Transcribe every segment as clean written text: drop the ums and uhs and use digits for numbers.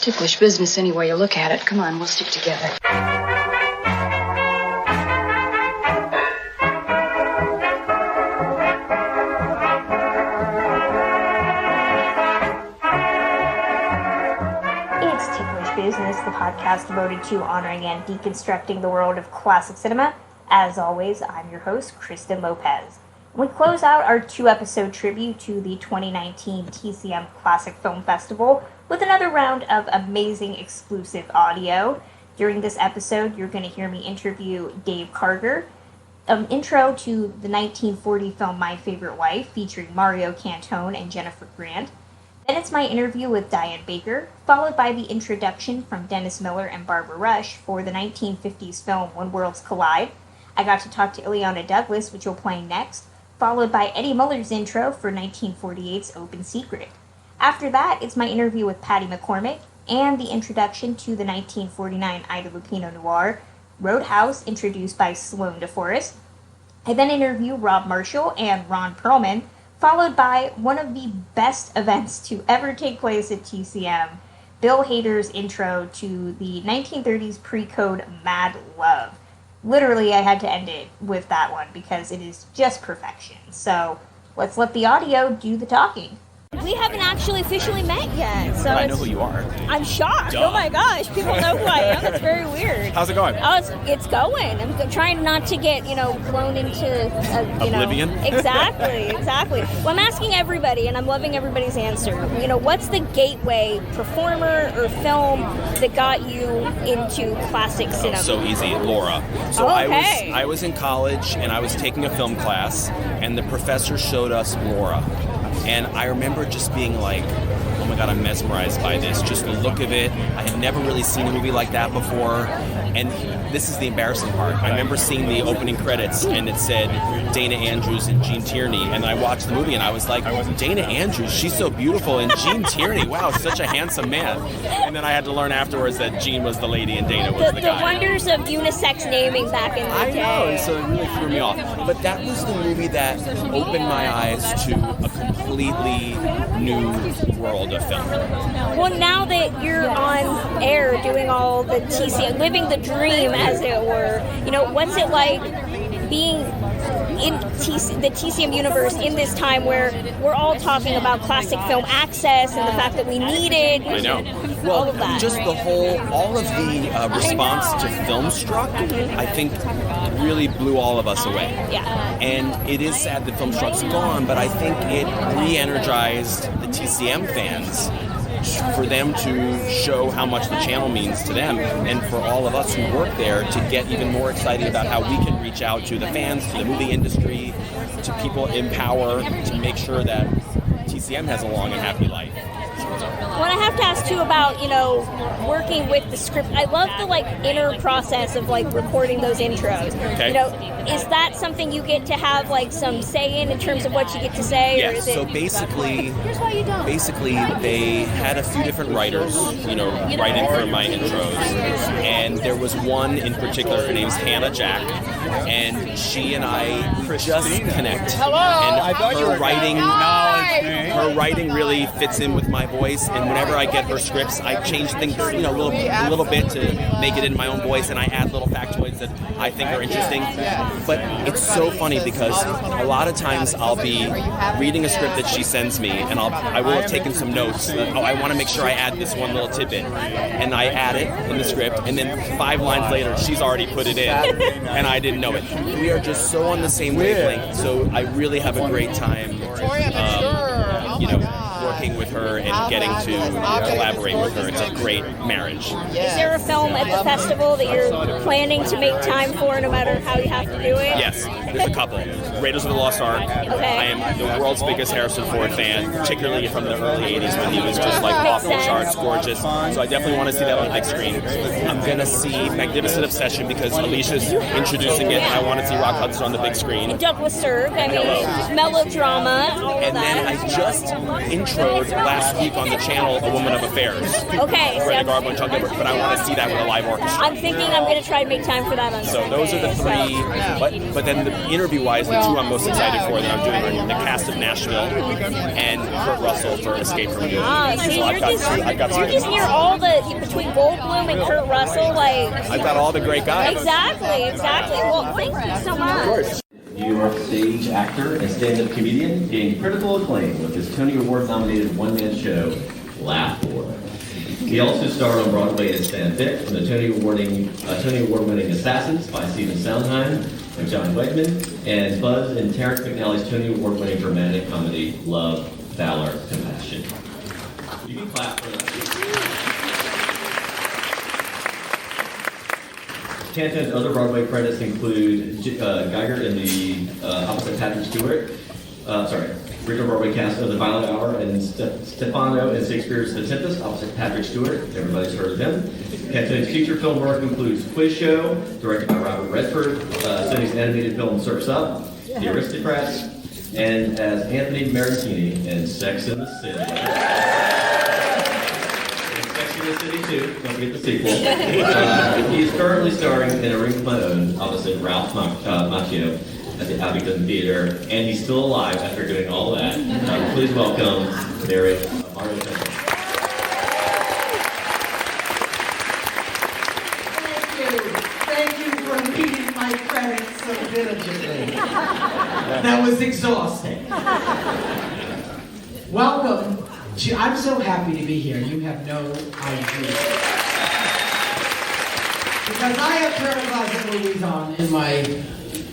ticklish business any way you look at it. Come on, we'll stick together. It's Ticklish Business, the podcast devoted to honoring and deconstructing the world of classic cinema. As always, I'm your host, Kristen Lopez. We close out our 2-episode tribute to the 2019 TCM Classic Film Festival with another round of amazing exclusive audio. During this episode, you're going to hear me interview Dave Karger, an intro to the 1940 film My Favorite Wife, featuring Mario Cantone and Jennifer Grant. Then it's my interview with Diane Baker, followed by the introduction from Dennis Miller and Barbara Rush for the 1950s film When Worlds Collide. I got to talk to Illeana Douglas, which will play next, followed by Eddie Muller's intro for 1948's Open Secret. After that, it's my interview with Patty McCormack and the introduction to the 1949 Ida Lupino noir, Roadhouse, introduced by Sloan de Forrest. I then interview Rob Marshall and Ron Perleman, followed by one of the best events to ever take place at TCM, Bill Hader's intro to the 1930s pre-code Mad Love. Literally, I had to end it with that one because it is just perfection. So let's let the audio do the talking. We haven't actually officially met yet, so I know who you are. I'm shocked. Duh. Oh my gosh, people know who I am. That's very weird. How's it going? Oh, it's going. I'm trying not to get, blown into, oblivion. Exactly. Well, I'm asking everybody, and I'm loving everybody's answer. What's the gateway performer or film that got you into classic cinema? So easy, Laura. So okay. I was in college and I was taking a film class, and the professor showed us Laura. And I remember just being like, oh my God, I'm mesmerized by this. Just the look of it. I had never really seen a movie like that before. And this is the embarrassing part. I remember seeing the opening credits and it said Dana Andrews and Gene Tierney. And I watched the movie and I was like, Dana Andrews, she's so beautiful. And Gene Tierney, wow, such a handsome man. And then I had to learn afterwards that Gene was the lady and Dana was the guy. The wonders of unisex naming back in the day. I know, so it really threw me off. But that was the movie that opened my eyes to a completely new world of film. Well, now that you're on air doing all the TCM, living the dream, as it were, what's it like being in the TCM universe in this time where we're all talking about classic film access and the fact that we need it? I know. All of that. Just all of the response to Filmstruck, I think really blew all of us away. Yeah. And it is sad that Filmstruck's gone, but I think it re-energized the TCM fans for them to show how much the channel means to them, and for all of us who work there to get even more excited about how we can reach out to the fans, to the movie industry, to people in power, to make sure that TCM has a long and happy life. Well, I have to ask too about, working with the script. I love the inner process of recording those intros. Okay. Is that something you get to have some say in terms of what you get to say? Yes. Or is it... So basically they had a few different writers, writing for my intros, and there was one in particular. Her name's Hannah Jack, and she and I just connect. Hello. And I thought you were her writing really fits in with my voice, and whenever I get her scripts, I change things, a little bit to make it in my own voice, and I add little factoids that I think are interesting. But it's so funny because a lot of times I'll be reading a script that she sends me, and I will have taken some notes. I want to make sure I add this one little tidbit, and I add it in the script, and then 5 lines later, she's already put it in, and I didn't know it. We are just so on the same wavelength, so I really have a great time, working with her and getting to collaborate with her. It's a great marriage. Is there a film at the festival that you're planning to make time for no matter how you have to do it? Yes, there's a couple. Raiders of the Lost Ark. Okay. I am the world's biggest Harrison Ford fan, particularly from the early 80s when he was just off the charts, gorgeous. So I definitely want to see that on the big screen. I'm going to see Magnificent Obsession because Alicia's introducing it, and I want to see Rock Hudson on the big screen. Douglas Sirk, melodrama, all of and that. then I just introed last week on the channel A Woman of Affairs. Okay, so Greta Garbo and Chuck Edwards, but I want to see that with a live orchestra. I'm thinking I'm going to try and make time for that on So Sunday. those are the three, but then the interview-wise, the two I'm most excited for that I'm doing are the cast of Nashville and Kurt Russell for Escape from New York. See, So I've got you're just near all the, between Goldblum and Kurt Russell, like... I've got all the great guys. Exactly. Well, thank you so much. Of course. New York stage actor and stand-up comedian gained critical acclaim with his Tony Award-nominated one-man show, Laugh For. He also starred on Broadway as Stan Fick in the Tony Award-winning Assassins by Stephen Sondheim and John Wegman, and Buzz in Terrence McNally's Tony Award-winning dramatic comedy, Love, Valor, Compassion. You can clap for that. Cantone's other Broadway credits include Karger in the opposite Patrick Stewart, original Broadway cast of The Violet Hour, and Stefano in Shakespeare's The Tempest opposite Patrick Stewart. Everybody's heard of him. Cantone's feature film work includes Quiz Show, directed by Robert Redford, Sony's animated film Surf's Up, The Aristocrats, and as Anthony Marantini in Sex and the City. City 2, don't forget the sequel. He is currently starring in A Ring of My Own, opposite Ralph Macchio at the Abingdon Theater, and he's still alive after doing all that. Please welcome Barry Mario. Thank you for reading my credits so diligently. That was exhausting. Welcome. I'm so happy to be here. You have no idea. Because I have Turner Classic movies on in my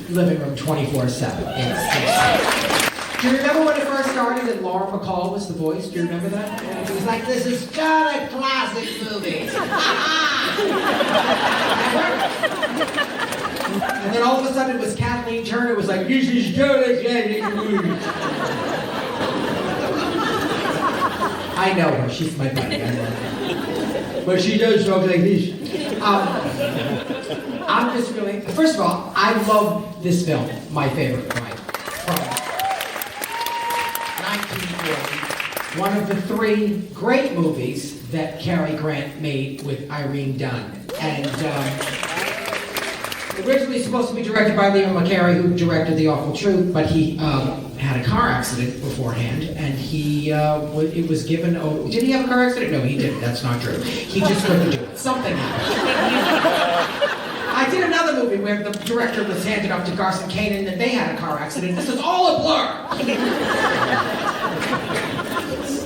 living room 24/7. Do you remember when it first started and Laura McCall was the voice? Do you remember that? It was like, this is Turner Classic movies. And then all of a sudden it was Kathleen Turner. It was like, this is Turner Classic movies. I know her. She's my buddy. I love her. But she does talk like this. I'm just really... First of all, I love this film. My favorite, right? From 1940. One of the three great movies that Cary Grant made with Irene Dunne. And originally supposed to be directed by Leo McCarey, who directed The Awful Truth, but he had a car accident beforehand, and it was given. Oh, did he have a car accident? No, he didn't. That's not true. He just couldn't do it. Something happened. I did another movie where the director was handed up to Garson Kanin, and they had a car accident. This is all a blur.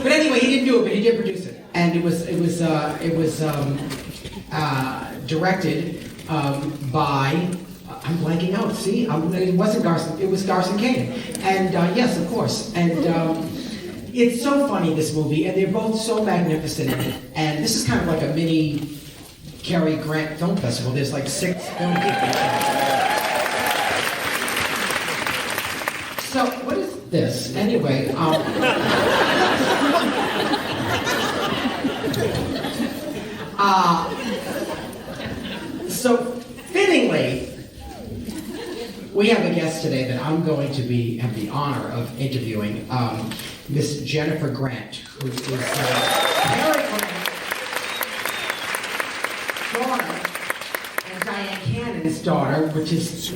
But anyway, he didn't do it, but he did produce it, and it was directed by. I'm blanking out. See, it wasn't Garson. It was Garson Kanin, and yes, of course. And it's so funny, this movie, and they're both so magnificent. And this is kind of like a mini Cary Grant Film Festival. There's like 6 film people. So what is this anyway? So fittingly. We have a guest today that I'm going to have the honor of interviewing, Miss Jennifer Grant, who is Cary Grant's daughter and Diane Cannon's daughter, which is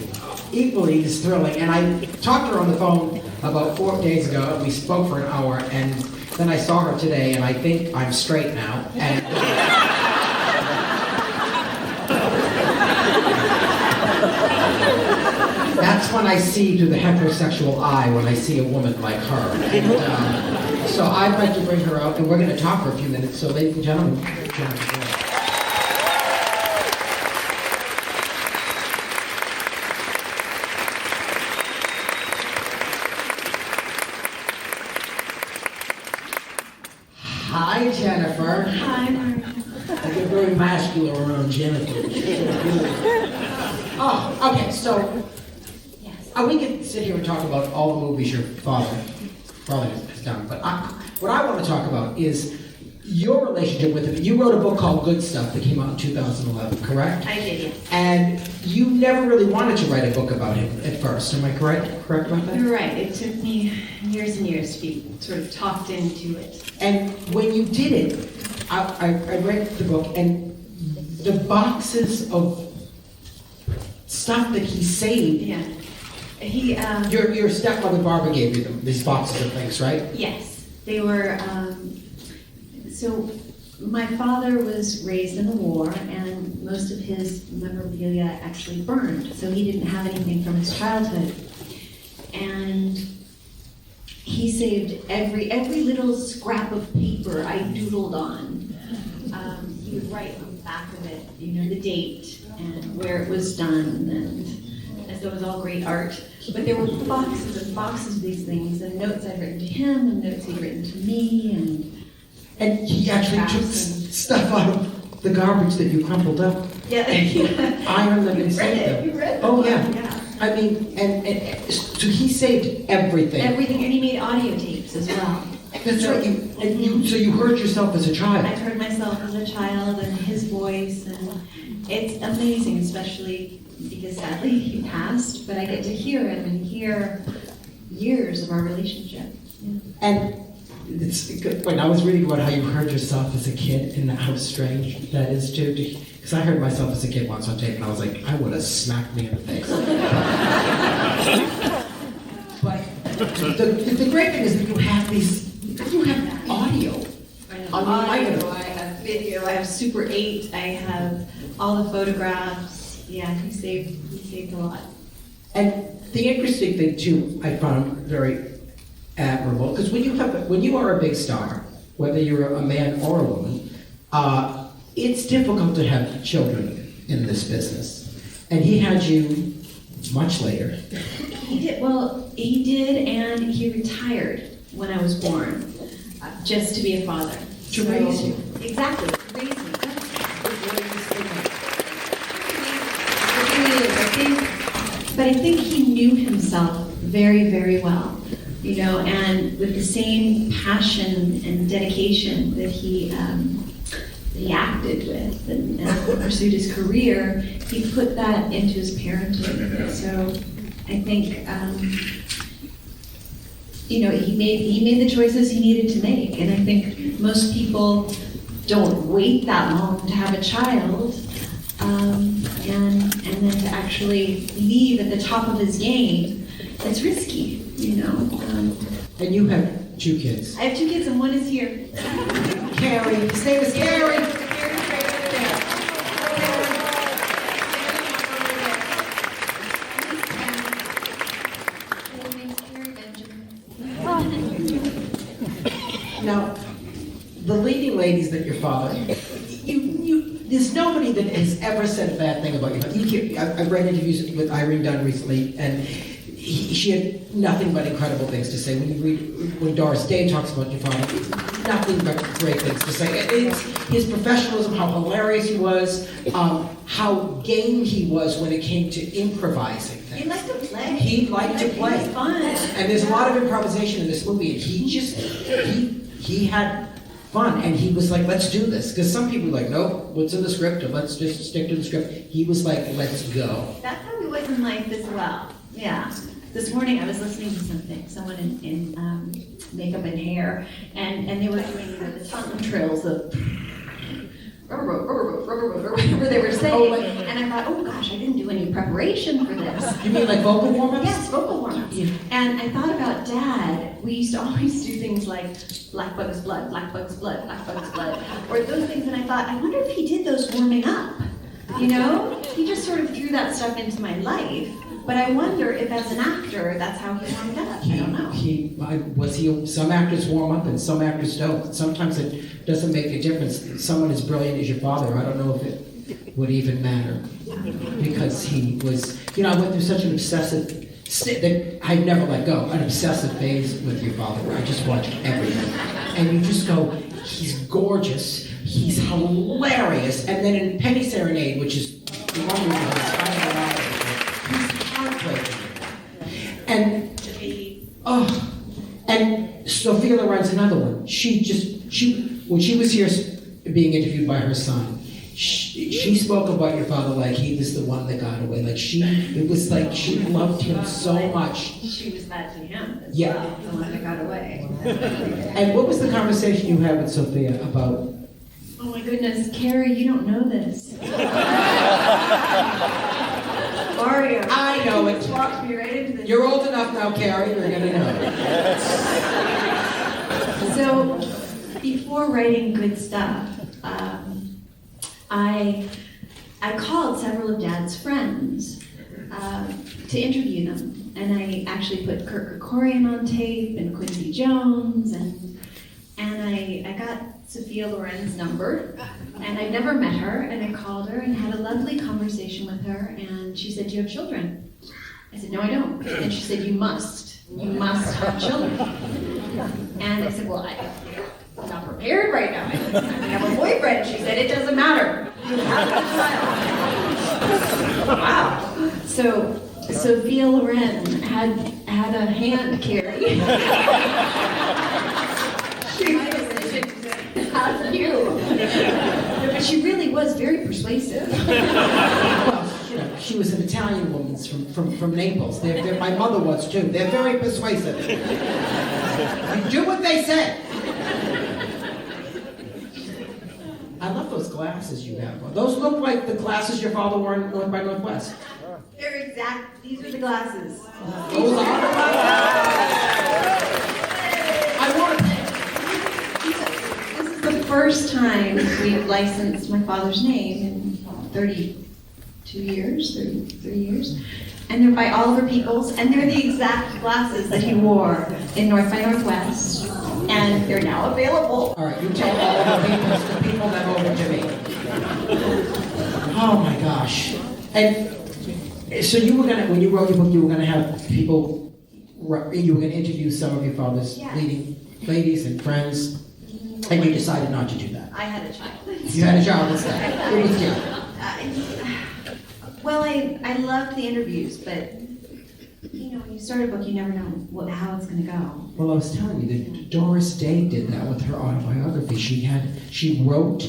equally as thrilling. And I talked to her on the phone about 4 days ago, and we spoke for an hour, and then I saw her today, and I think I'm straight now. And that's when I see through the heterosexual eye when I see a woman like her. And, so I'd like to bring her out, and we're going to talk for a few minutes. So, ladies and gentlemen, Jennifer Grant. Hi, Jennifer. Hi, Mark. I get very masculine around Jennifer. Oh, okay, so we can sit here and talk about all the movies your father has done, but what I want to talk about is your relationship with him. You wrote a book called Good Stuff that came out in 2011, correct? I did, yes. And you never really wanted to write a book about him at first. Am I correct about that? You're right. It took me years and years to be sort of talked into it. And when you did it, I read the book, and the boxes of stuff that he saved. Yeah. He. Your stepmother Barbara gave you them, these boxes of things, right? Yes, they were. So, my father was raised in the war, and most of his memorabilia actually burned. So he didn't have anything from his childhood, and he saved every little scrap of paper I doodled on. He would write on the back of it, the date and where it was done, and as though it was all great art. But there were boxes and boxes of these things, and notes I'd written to him, and notes he'd written to me, and he actually took stuff out of the garbage that you crumpled up. Yeah. And he ironed them and saved them. You read it. Oh yeah. Yeah. I mean, and so he saved everything. Everything, and he made audio tapes as well. That's right. So you heard yourself as a child. I've heard myself as a child and his voice, and it's amazing, especially because sadly he passed, but I get to hear him and hear years of our relationship. Yeah. And it's good. When I was reading about how you heard yourself as a kid and how strange that is too, because I heard myself as a kid once on tape and I was like, I would have smacked me in the face. But the great thing is that you have audio. I have video, I have Super 8, I have all the photographs. Yeah, he saved a lot. And the interesting thing too, I found very admirable, because when you are a big star, whether you're a man or a woman, it's difficult to have children in this business. And he had you much later. He did, and he retired when I was born, just to be a father. To raise you. Exactly, to raise me. But I think he knew himself very, very well, and with the same passion and dedication that he acted with and pursued his career, he put that into his parenting. So I think, he made the choices he needed to make, and I think most people don't wait that long to have a child. And then to actually leave at the top of his game, it's risky, And you have 2 kids. I have 2 kids, and one is here. Carrie, his name is Carrie. Now, the leading ladies that your father, there's nobody that has ever said a bad thing about you. I've read interviews with Irene Dunn recently, and she had nothing but incredible things to say. When Doris Day talks about your father, nothing but great things to say. It's his professionalism, how hilarious he was, how game he was when it came to improvising things. He liked to play. He liked to play. It was fun. And there's a lot of improvisation in this movie, and he had fun, and he was like, let's do this. Because some people are like, nope, what's in the script, and let's just stick to the script. He was like, let's go. That's how he was in life as well. Yeah. This morning I was listening to someone in makeup and hair, and they were doing the tongue trills of whatever they were saying, and I thought, oh gosh, I didn't do any preparation for this. You mean like vocal warm-ups? Yes, vocal warm-ups. Yeah. And I thought about Dad. We used to always do things like black bug's blood, black bug's blood, black bug's blood, or those things, and I thought, I wonder if he did those warming up. He just sort of threw that stuff into my life. But I wonder if as an actor, that's how he warmed up. I don't know. Some actors warm up and some actors don't. Sometimes it doesn't make a difference. Someone as brilliant as your father, I don't know if it would even matter. Because he was, I went through such an obsessive, that I'd never let go, an obsessive phase with your father where I just watched everything. And you just go, he's gorgeous, he's hilarious. And then in Penny Serenade, which is the one we and Sophia Loren's another one. She when she was here being interviewed by her son, she spoke about your father like he was the one that got away. Like it was like she loved him so much. She was mad to him as Yeah. well, the one that got away. And what was the conversation you had with Sophia about? Oh my goodness, Carrie, you don't know this. Mario. I know it. Walked me right into the... You're old enough now, Carrie, you're gonna know. So, before writing good stuff, I called several of Dad's friends to interview them. And I actually put Kurt Kerkorian on tape and Quincy Jones, and I got Sophia Loren's number, and I'd never met her, and I called her and had a lovely conversation with her, and she said, "Do you have children?" I said, "No, I don't." And she said, you must have children." And I said, "Well, I'm not prepared right now. I have a boyfriend." She said, "It doesn't matter. You have a child." Wow. So Sophia Loren had a hand, Carrie. How's you? But she really was very persuasive. Well, she was an Italian woman from Naples. My mother was too. They're very persuasive. You do what they say. I love those glasses you have. Those look like the glasses your father wore in North by Northwest. They're exact. These are the glasses. Those are the glasses. I want to. This is the first time we've licensed my father's name in 33 years. And they're by Oliver Peoples, and they're the exact glasses that he wore in North by Northwest. And they're now available. All right, you tell all the people that over to me. Oh my gosh. And so you were gonna, when you wrote your book, you were gonna have people, you were gonna interview some of your father's leading ladies and friends, and you decided not to do that. I had a child. You had a child instead. It was you. Well, I loved the interviews, but you know, when you start a book, you never know how it's going to go. Well, I was telling you that Doris Day did that with her autobiography. She wrote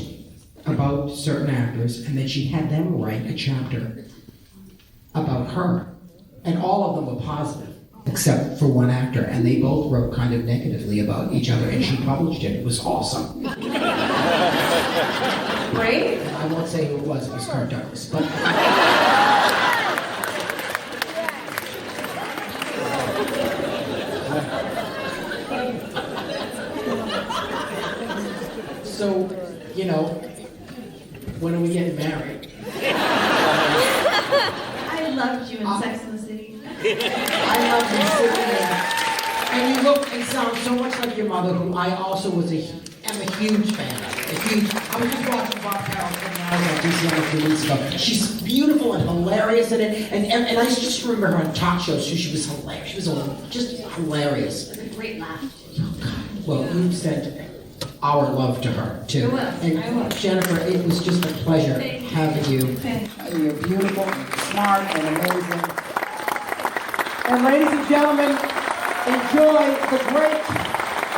about certain actors, and then she had them write a chapter about her, and all of them were positive, except for one actor, and they both wrote kind of negatively about each other, and she published it. It was awesome. Right? I won't say who it was Kurt Douglas, but. So, you know, when are we getting married? I loved you in Sex and the City. I love you, Sylvia. And you look and sound so much like your mother, who I also am a huge fan of. I was just watching Bob Carroll on TCM a few weeks ago. She's beautiful and hilarious in it, and I just remember her on talk shows. She was hilarious. She was just hilarious. With a great laugh. Oh God! Well, you sent our love to her too. I will. And Jennifer, it was just a pleasure having you. You're beautiful, smart, and amazing. And ladies and gentlemen, enjoy the great,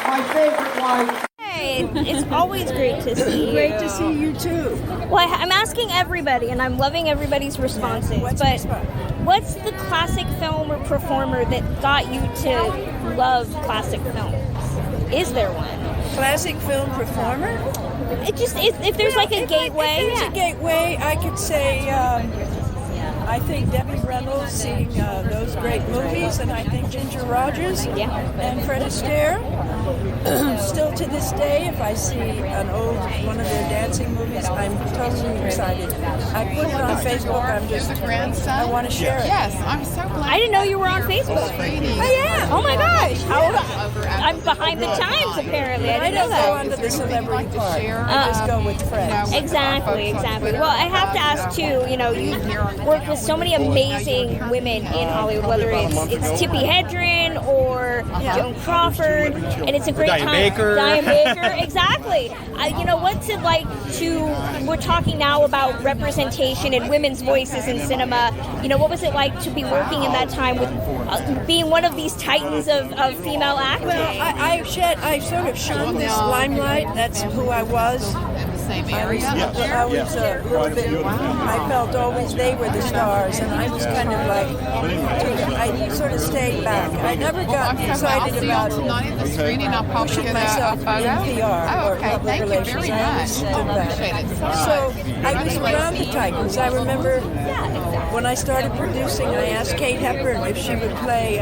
my favorite wife. Hey, it's always great to see you. Great to see you too. Well, I'm asking everybody, and I'm loving everybody's responses, what's the classic film or performer that got you to love classic films? Is there one? Classic film performer? If there's like a gateway. If there's a gateway, I could say, I think Debbie Reynolds seeing those great movies, and I think Ginger Rogers and Fred Astaire. Still to this day, if I see an old one of their dancing movies, I'm totally excited. I put it on Facebook. I want to share it. Yes, I'm so glad. I didn't know you were on Facebook. I am. Oh my gosh! I'm behind the times apparently. I didn't know that. I don't go under the celebrity part. I just go with friends. Exactly. Well, I have to ask too. You know, you work with so many amazing women in Hollywood, whether it's Tippi Hedren or Joan Crawford, and it's a great time. Diane Baker, exactly. You know, what's it like to? We're talking talking now about representation and women's voices in cinema. What was it like to be working in that time with being one of these titans of female acting? Well, I sort of shunned this limelight. That's who I was. I was a little bit, I felt always they were the stars, and I was kind of like, I sort of stayed back. I never got excited about pushing myself in PR or public relations. I always stood back. So I was around the Titans. I remember when I started producing, I asked Kate Hepburn if she would play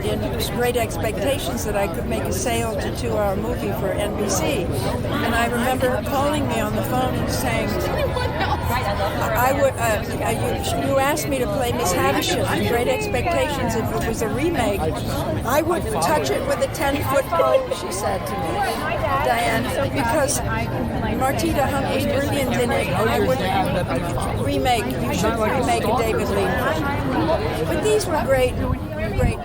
in Great Expectations, that I could make a sale to 2-hour movie for NBC. And I remember her calling me on the phone and saying, you asked me to play Miss Havisham in Great Expectations. If it was a remake, I would touch it with a 10-foot pole, she said to me, Diane, because Martita Hunt was brilliant in it, and I would you should remake a David Lean. But these were great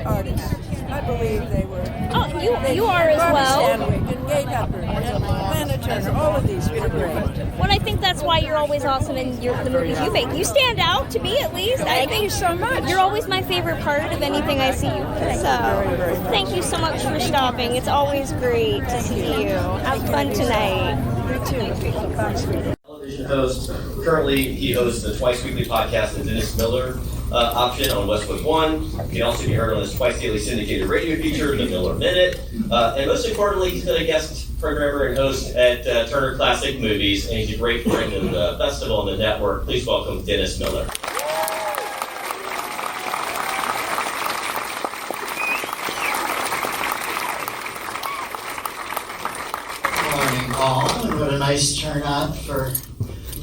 artists. I believe they were. Oh, you are as well. Stanwyck and Kate Hepburn and Lana Turner, all of these were great. Well, I think that's why you're always awesome in the movies you make. You stand out, to me at least. Thank you so much. You're always my favorite part of anything I see you. Thank you so much for stopping. It's always great to see you. Have fun tonight. You too. Bye. Television host. Currently, he hosts the twice-weekly podcast, The Dennis Miller option on Westwood One. He can also be heard on his twice-daily syndicated radio feature, The Miller Minute. And most importantly, he's been a guest programmer and host at Turner Classic Movies, and he's a great friend of the festival and the network. Please welcome Dennis Miller. Good morning, all, and what a nice turnout for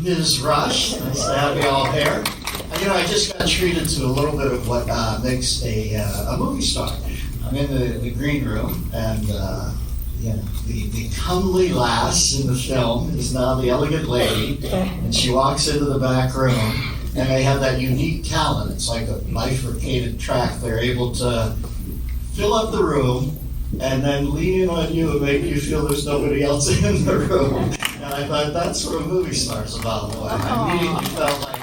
Ms. Rush. Nice to have you all here. I just got treated to a little bit of what makes a movie star. I'm in the green room, and the comely lass in the film is now the elegant lady, and she walks into the back room, and they have that unique talent. It's like a bifurcated track. They're able to fill up the room and then lean in on you and make you feel there's nobody else in the room. And I thought that's what a movie star's about. I immediately felt like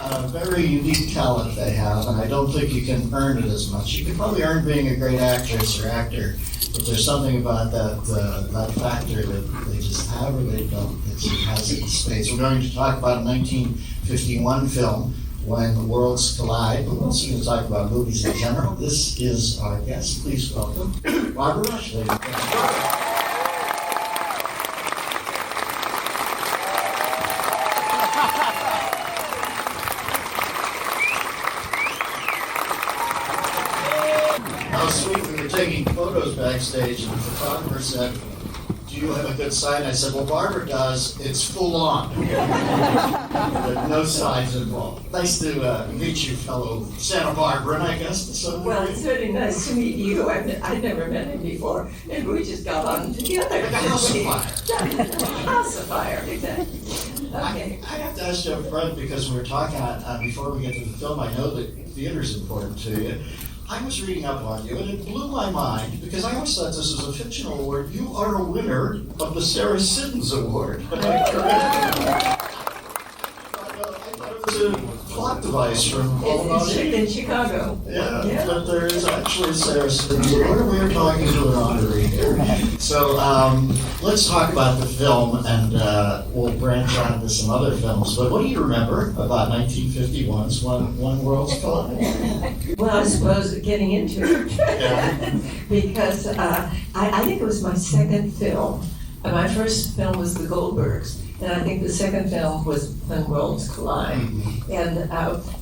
a very unique talent they have, and I don't think you can earn it as much. You can probably earn being a great actress or actor, but there's something about that factor that they just have or they don't. It has it in spades. We're going to talk about a 1951 film, When the Worlds Collide, but we're also going to talk about movies in general. This is our guest. Please welcome Barbara Rush, ladies and gentlemen. How sweet, we were taking photos backstage, and the photographer said, "Do you have a good side?" I said, "Well, Barbara does. It's full on." But no sides involved. Nice to meet you, fellow Santa Barbara, and I guess so. Well, it's really nice to meet you. I've never met him before, and we just got on together. Like a house of fire. House of fire, exactly. Okay. I have to ask you up front, because we were talking before we get to the film. I know that theater is important to you. I was reading up on you, and it blew my mind, because I always thought this was a fictional award. You are a winner of the Sarah Siddons Award. Am I correct? I thought it was a plot device from It's in Chicago. Yeah, but there is actually a Sarah Siddons Award. We are talking to an honoree here. So let's talk about the film, and we'll branch out into some other films. But what do you remember about 1951's When Worlds Collide? Well, I suppose getting into it. Yeah. Because I think it was my second film. My first film was The Goldbergs, and I think the second film was When Worlds Collide. And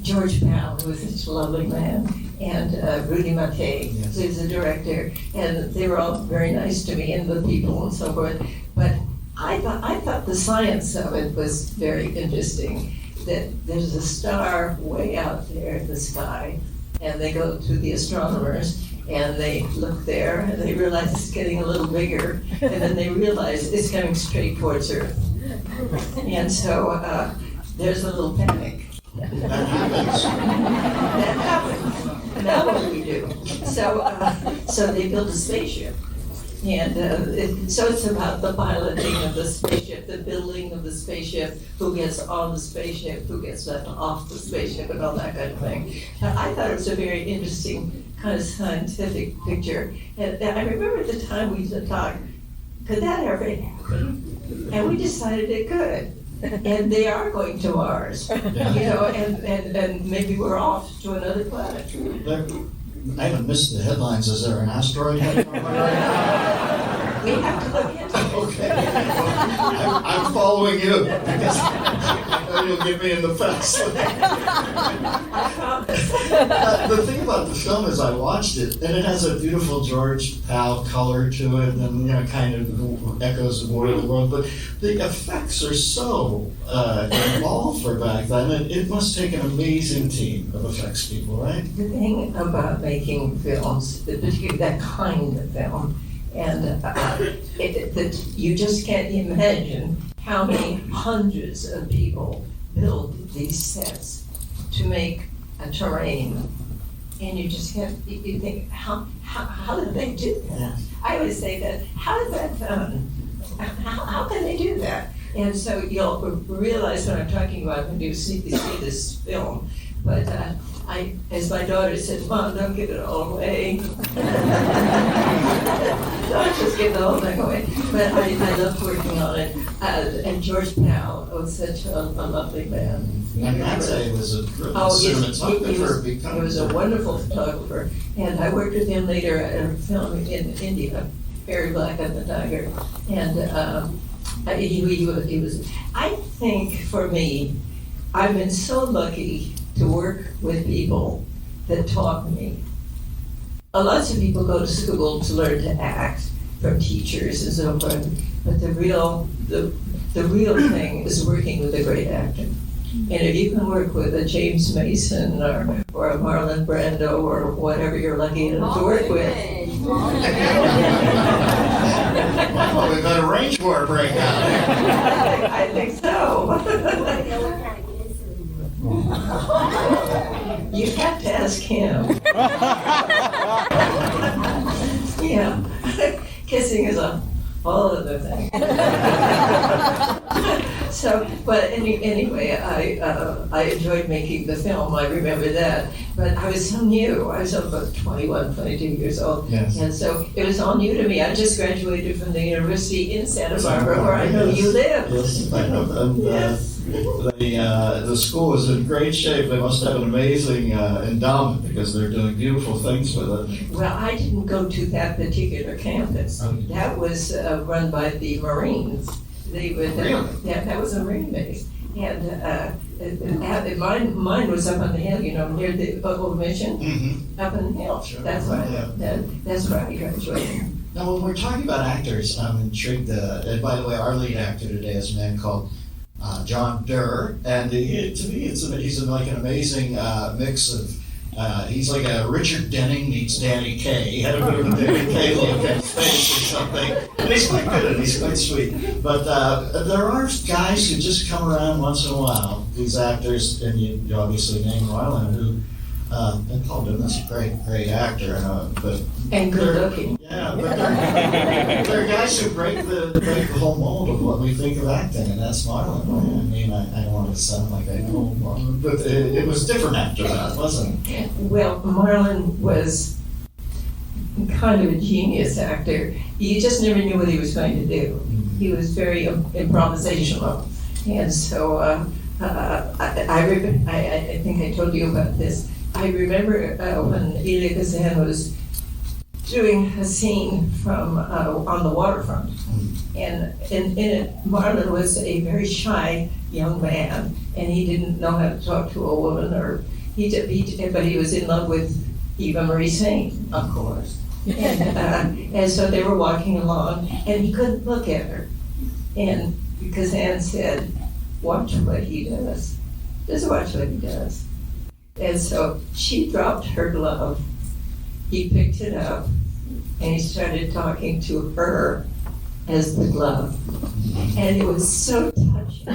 George Powell, who was such a lovely man, and Rudy Mackay, Yes. who was the director, and they were all very nice to me, and the people and so forth. But I thought the science of it was very interesting, that there's a star way out there in the sky, and they go to the astronomers, and they look there, and they realize it's getting a little bigger, and then they realize it's coming straight towards Earth. And so there's a little panic. That happens. That happens. Now what do we do? So they build a spaceship, And so it's about the piloting of the spaceship, the building of the spaceship, who gets on the spaceship, who gets left off the spaceship, and all that kind of thing. And I thought it was a very interesting kind of scientific picture. And I remember at the time we talked, could that ever happen? And we decided it could. And they are going to Mars, and maybe we're off to another planet. I haven't missed the headlines. Is there an asteroid heading our way right now? We have to look into it. Okay. I'm following you because I know you'll get me in the fast lane. I promise. The thing about the film is I watched it, and it has a beautiful George Pal color to it, and kind of echoes of War of the World. But the effects are so involved for back then. It must take an amazing team of effects people, right? The thing about making films, particularly that kind of film, and that you just can't imagine how many hundreds of people build these sets to make a terrain, and you just can't. You think, how did they do that? I always say that. How is that done? How can they do that? And so you'll realize what I'm talking about when you see this film. But as my daughter said, Mom, don't give it all away. Don't just give the whole thing away. But I loved working on it. And George Pal was such a lovely man. And Matsei was a brilliant cinematographer. He was a wonderful photographer. And I worked with him later at a film in India, Very Black and the Tiger. And he was, I think for me, I've been so lucky to work with people that taught me. Lots of people go to school to learn to act from teachers and so forth, but the real thing is working with a great actor. And if you can work with a James Mason or a Marlon Brando or whatever you're lucky enough to work with. Well, we've got a range war break out. I think so. You have to ask him. Yeah, kissing is a whole other thing. So, but anyway, I enjoyed making the film. I remember that. But I was so new. I was about 21, 22 years old. Yes. And so it was all new to me. I just graduated from the university in Santa Barbara, where I know you live. Yes, I know them. Yes. The school is in great shape. They must have an amazing endowment because they're doing beautiful things with it. Well, I didn't go to that particular campus. That was run by the Marines. Really? Yeah, that was a Marine base. And mine was up on the hill, near the Oval Mission, up on the hill. Sure. That's where I graduated. Now, when we're talking about actors, I'm intrigued. And by the way, our lead actor today is a man called John Durr, and to me, he's like an amazing mix of. He's like a Richard Denning meets Danny Kaye. He had a bit of a Danny Kaye look at his face or something. And he's quite good and he's quite sweet. But there are guys who just come around once in a while, these actors, and you obviously named Marlon, who, and Paul Dillon's a great actor. And good looking. Yeah, but there are guys who break the whole mold of what we think of acting, and that's Marlon. I mean, I don't want to sound like I know Marlon, but it was different after that, wasn't it? Well, Marlon was kind of a genius actor. You just never knew what he was going to do. He was very improvisational, and so I think I told you about this. I remember when Illeana was doing a scene from on the waterfront, and in it, Marlon was a very shy young man, and he didn't know how to talk to a woman, but he was in love with Eva Marie Saint, of course, and so they were walking along, and he couldn't look at her, and because Anne said, "Watch what he does. Just watch what he does." And so she dropped her glove. He picked it up, and he started talking to her as the glove. And it was so touching.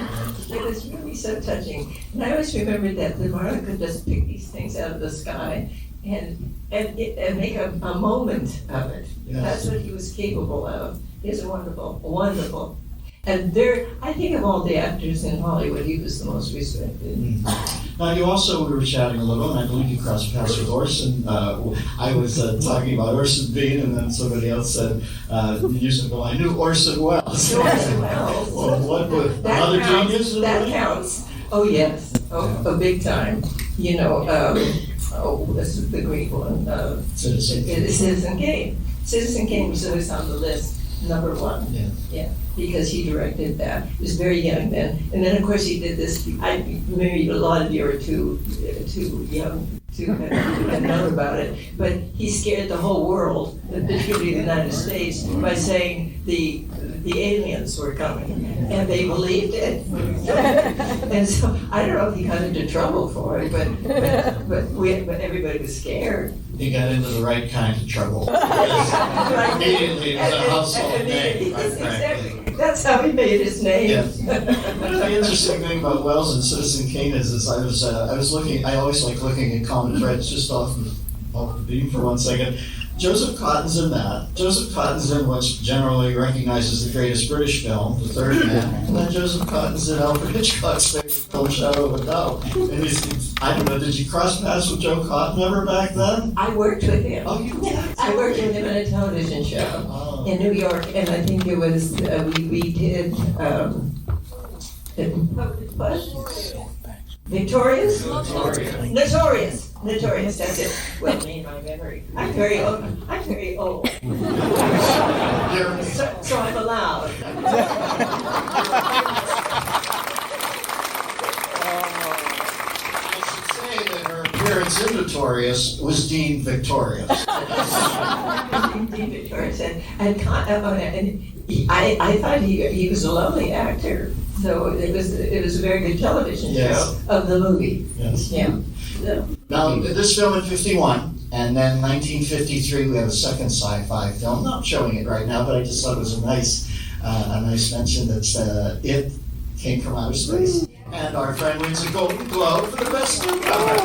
It was really so touching. And I always remembered that the Marlon could just pick these things out of the sky and make a moment of it. Yes. That's what he was capable of. He's wonderful, wonderful. And I think of all the actors in Hollywood, he was the most respected. Now, you also, we were chatting a little, and I believe you crossed paths with Orson. I was talking about Orson Bean, and then somebody else said, you said, well, I knew Orson Welles. Orson Welles. Well, what would another genius? That counts. Oh, yes. Oh, big time. You know, this is the great one. Citizen Kane. Citizen Kane was always on the list. Number one. Yeah, because he directed that. He was very young then. And then, of course, he did this. Maybe a lot of you are too young to have known about it. But he scared the whole world, particularly the United States, by saying the aliens were coming. And they believed it. And so, I don't know if he got into trouble for it, but everybody was scared. He got into the right kind of trouble. Immediately, it was a household name. Exactly. That's how he made his name. Yes. The interesting thing about Wells and Citizen Kane is I was looking. I always like looking at common threads just off the beam for 1 second. Joseph Cotton's in that. Joseph Cotton's in what's generally recognized as the greatest British film, The Third Man. And then Joseph Cotton's in Alfred Hitchcock's favorite film, Shadow of a Doubt. And I don't know, did you cross paths with Joe Cotton ever back then? I worked with him. Oh, you did? I worked with him in a television show in New York, and I think it was, we did, Victorious? Notorious, that's it. Well, me and my memory. I'm very old. So I'm allowed. I should say that her appearance in Notorious was deemed victorious. Dean Victorious, and I thought he was a lovely actor. So it was a very good television show of the movie. Yes. Yeah. So. Now, this film in 1951, and then 1953 we have a second sci-fi film. Not showing it right now, but I just thought it was a nice mention that it came from outer space. And our friend wins a Golden Globe for the best newcomer.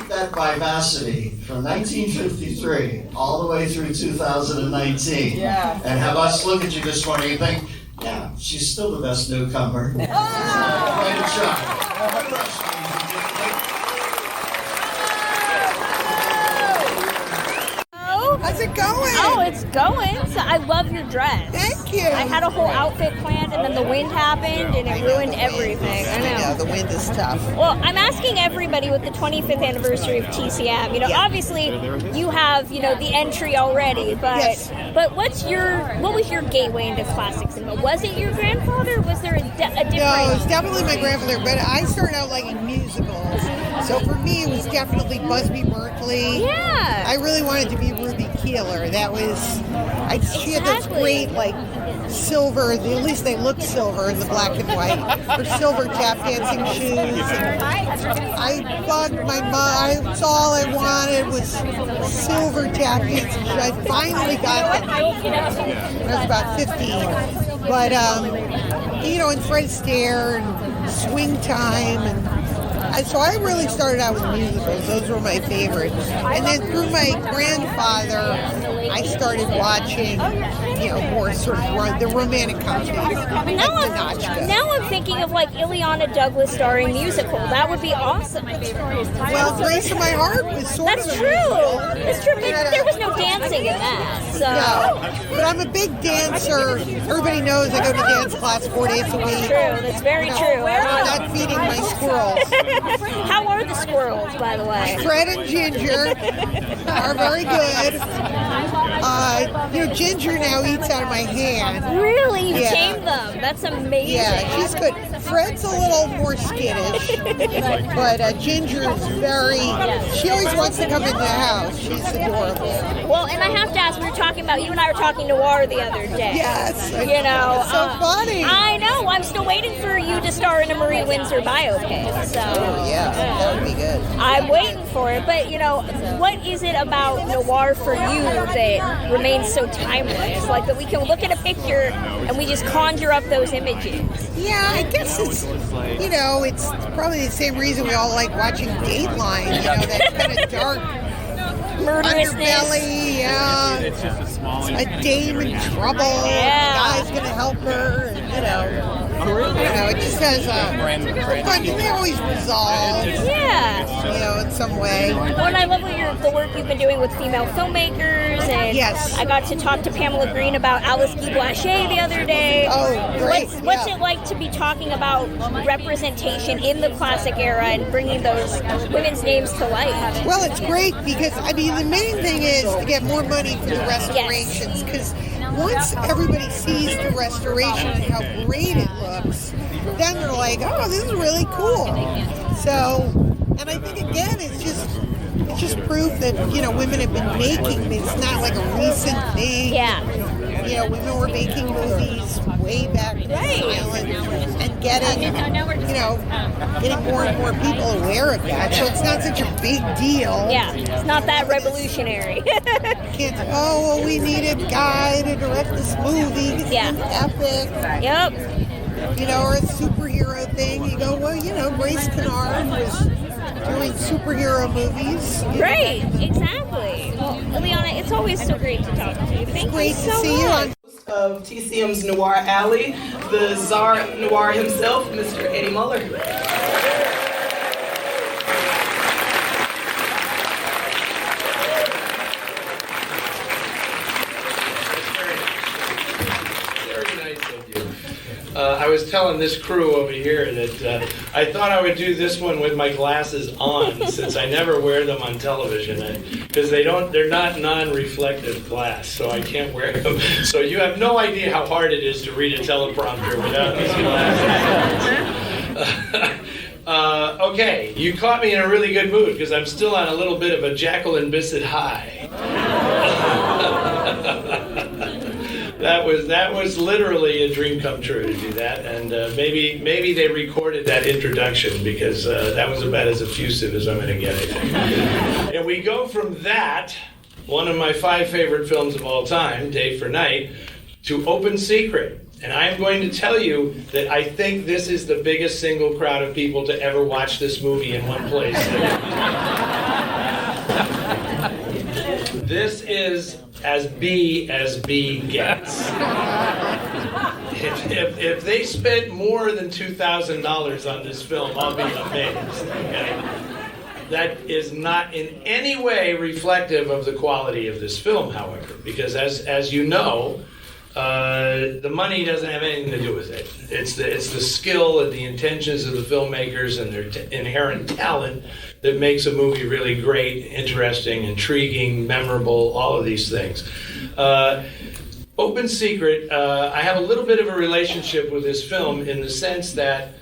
That vivacity from 1953 all the way through 2019, and have us look at you this morning and think, yeah, she's still the best newcomer. Quite a shot. How's it going? Oh, it's going. So I love your dress. Thank you. I had a whole outfit planned, and then the wind happened, and it ruined everything. I know. The wind is tough. Well, I'm asking everybody with the 25th anniversary of TCM. Obviously, you have the entry already, but what was your gateway into classic cinema? Was it your grandfather? Or was there a different? No, it's definitely my grandfather. But I started out liking musicals, so for me, it was definitely Busby Berkeley. Yeah. I really wanted to be Ruby Keeler. That was, she had those great, silver, at least they looked silver in the black and white, or silver tap dancing shoes. And I bugged my mom. That's all I wanted was silver tap dancing shoes. I finally got them when I was about 15. But, and Fred Astaire and Swing Time and so I really started out with musicals. Those were my favorites. And then through my grandfather, I started watching, more sort of the romantic comedies. Now I'm thinking of Illeana Douglas starring musical. That would be awesome. Well, Grace of My Heart was sort of That's true. That's true, but there was no dancing in that. So. No, but I'm a big dancer. Everybody knows I go to dance class 4 days a week. That's true. That's very true. I'm not feeding my squirrels. How are the squirrels, by the way? Fred and Ginger are very good. Ginger now eats out of my hand. Really? You tamed them? That's amazing. Yeah, she's good. Fred's a little more skittish, but Ginger's she always wants to come in the house. She's adorable. Well, and I have to ask, we were talking about, you and I were talking noir the other day. Yes. You know. It's so funny. I know. I'm still waiting for you to star in a Marie Windsor biopic. So. Yeah, that would be good. I'm waiting for it, but, you know, what is it about noir for you that remains so timeless? Like that we can look at a picture and we just conjure up those images. Yeah, I guess it's, you know, it's probably the same reason we all like watching Dateline, you know, that kind of dark underbelly, a dame in trouble, the guy's gonna help her, and, you know, it just has they always resolve, you know, in some way. Well, and I love the work you've been doing with female filmmakers, and I got to talk to Pamela Green about Alice Guy Blaché the other day. Oh, great. What's it like to be talking about representation in the classic era and bringing those women's names to life? Well, it's great because, I mean, the main thing is to get more money for the restorations, because once everybody sees the restoration and how great it looks, then they're like, oh, this is really cool. So, and I think, again, it's just proof that, you know, women have been making, it's not like a recent thing. You know, women were making movies way back in silent and getting, you know, getting more and more people aware of that. So it's not such a big deal. Yeah, it's not that revolutionary. Well, we need a guy to direct this movie. It's epic. Yep. You know, or a superhero thing. You go, well, you know, Grace Kennard was doing superhero movies. Great, exactly. Well, Illeana, it's always so great to talk to you. Thank you so much. Of TCM's Noir Alley, the Czar Noir himself, Mr. Eddie Muller. I was telling this crew over here that I thought I would do this one with my glasses on, since I never wear them on television, because they're not non-reflective glass, so I can't wear them. So you have no idea how hard it is to read a teleprompter without these glasses. Okay, you caught me in a really good mood, because I'm still on a little bit of a Jacqueline Bisset high. That was literally a dream come true to do that, and maybe they recorded that introduction, because that was about as effusive as I'm going to get, I think. And we go from that, one of my 5 favorite films of all time, Day for Night, to Open Secret. And I'm going to tell you that I think this is the biggest single crowd of people to ever watch this movie in one place. This is as B gets. If they spent more than $2,000 on this film, I'll be amazed. Okay? That is not in any way reflective of the quality of this film, however, because as you know, the money doesn't have anything to do with it. It's the skill and the intentions of the filmmakers and their inherent talent that makes a movie really great, interesting, intriguing, memorable, all of these things. Open Secret, I have a little bit of a relationship with this film in the sense that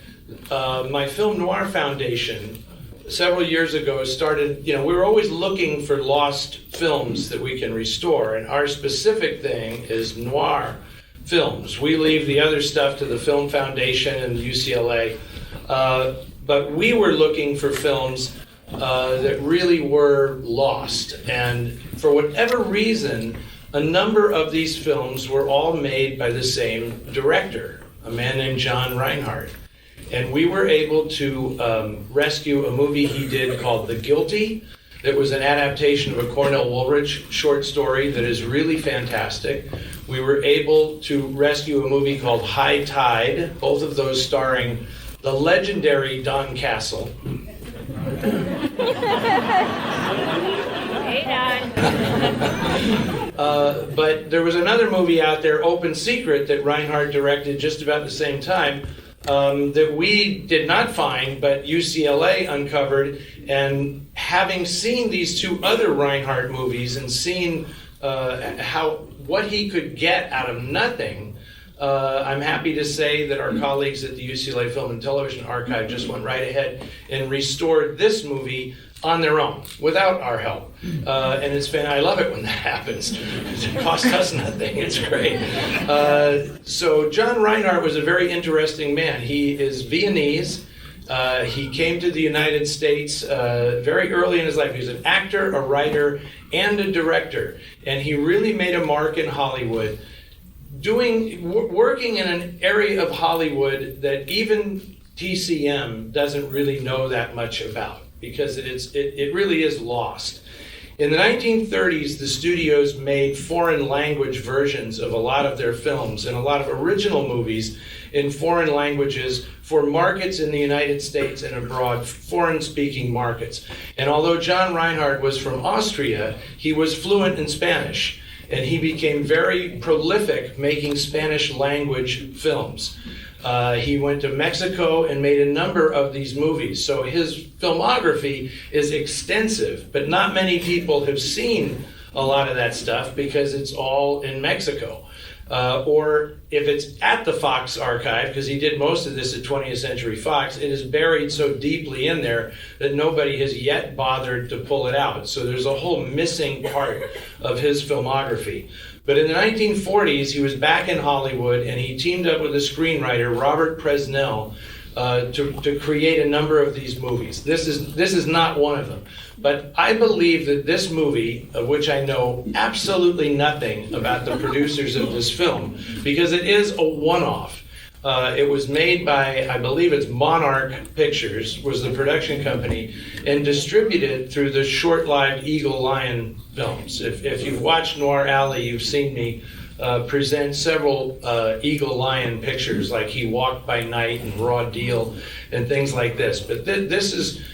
my Film Noir Foundation several years ago started, we were always looking for lost films that we can restore, and our specific thing is noir films. We leave the other stuff to the Film Foundation and UCLA, but we were looking for films that really were lost, and for whatever reason, a number of these films were all made by the same director, a man named John Reinhardt. And we were able to rescue a movie he did called The Guilty. That was an adaptation of a Cornell Woolrich short story that is really fantastic. We were able to rescue a movie called High Tide, both of those starring the legendary Don Castle. Hey, Don. But there was another movie out there, Open Secret, that Reinhardt directed just about the same time, that we did not find, but UCLA uncovered. And having seen these 2 other Reinhardt movies and seen what he could get out of nothing, I'm happy to say that our colleagues at the UCLA Film and Television Archive just went right ahead and restored this movie on their own, without our help. And it's been, I love it when that happens. It costs us nothing, it's great. So John Reinhardt was a very interesting man. He is Viennese. He came to the United States very early in his life. He was an actor, a writer, and a director. And he really made a mark in Hollywood, working in an area of Hollywood that even TCM doesn't really know that much about, because it really is lost. In the 1930s, the studios made foreign language versions of a lot of their films and a lot of original movies in foreign languages for markets in the United States and abroad, foreign-speaking markets. And although John Reinhardt was from Austria, he was fluent in Spanish, and he became very prolific making Spanish language films. He went to Mexico and made a number of these movies. So his filmography is extensive, but not many people have seen a lot of that stuff because it's all in Mexico. Or if it's at the Fox archive, because he did most of this at 20th Century Fox, it is buried so deeply in there that nobody has yet bothered to pull it out. So there's a whole missing part of his filmography. But in the 1940s, he was back in Hollywood, and he teamed up with a screenwriter, Robert Presnell, to create a number of these movies. This is not one of them. But I believe that this movie, of which I know absolutely nothing about the producers of this film, because it is a one-off. It was made by, I believe it's Monarch Pictures, was the production company, and distributed through the short-lived Eagle Lion films. If you've watched Noir Alley, you've seen me present several Eagle Lion pictures, like He Walked by Night and Raw Deal and things like this. But this is,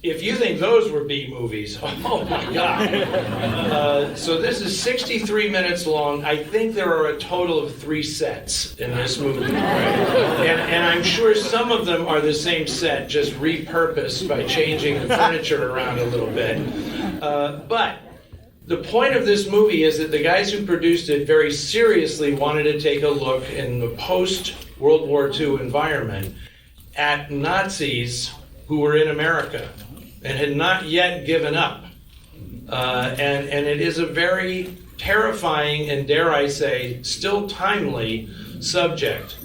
if you think those were B movies, oh my God. So this is 63 minutes long. I think there are a total of 3 sets in this movie. And I'm sure some of them are the same set, just repurposed by changing the furniture around a little bit. But the point of this movie is that the guys who produced it very seriously wanted to take a look in the post-World War II environment at Nazis who were in America and had not yet given up. And it is a very terrifying and, dare I say, still timely subject.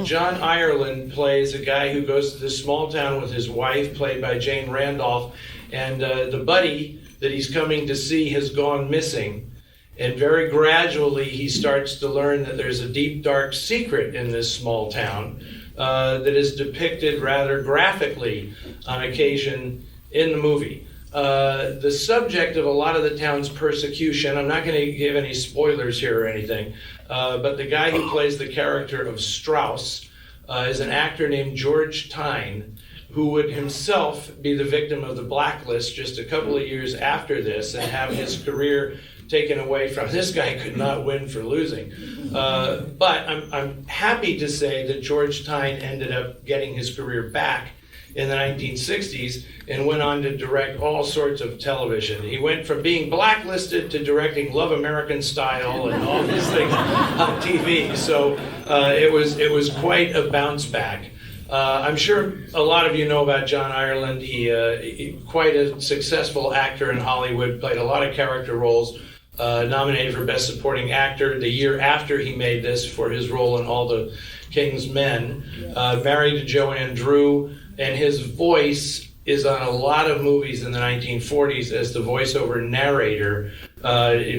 John Ireland plays a guy who goes to this small town with his wife, played by Jane Randolph, and the buddy that he's coming to see has gone missing. And very gradually he starts to learn that there's a deep, dark secret in this small town that is depicted rather graphically on occasion in the movie. The subject of a lot of the town's persecution, I'm not going to give any spoilers here or anything, but the guy who plays the character of Strauss is an actor named George Tyne, who would himself be the victim of the blacklist just a couple of years after this and have his career taken away from. This guy could not win for losing. But I'm happy to say that George Tyne ended up getting his career back in the 1960s and went on to direct all sorts of television. He went from being blacklisted to directing Love American Style and all these things on TV. So it was quite a bounce back. I'm sure a lot of you know about John Ireland. He quite a successful actor in Hollywood, played a lot of character roles, nominated for Best Supporting Actor the year after he made this for his role in All the King's Men, married to Joanne Drew, and his voice is on a lot of movies in the 1940s as the voiceover narrator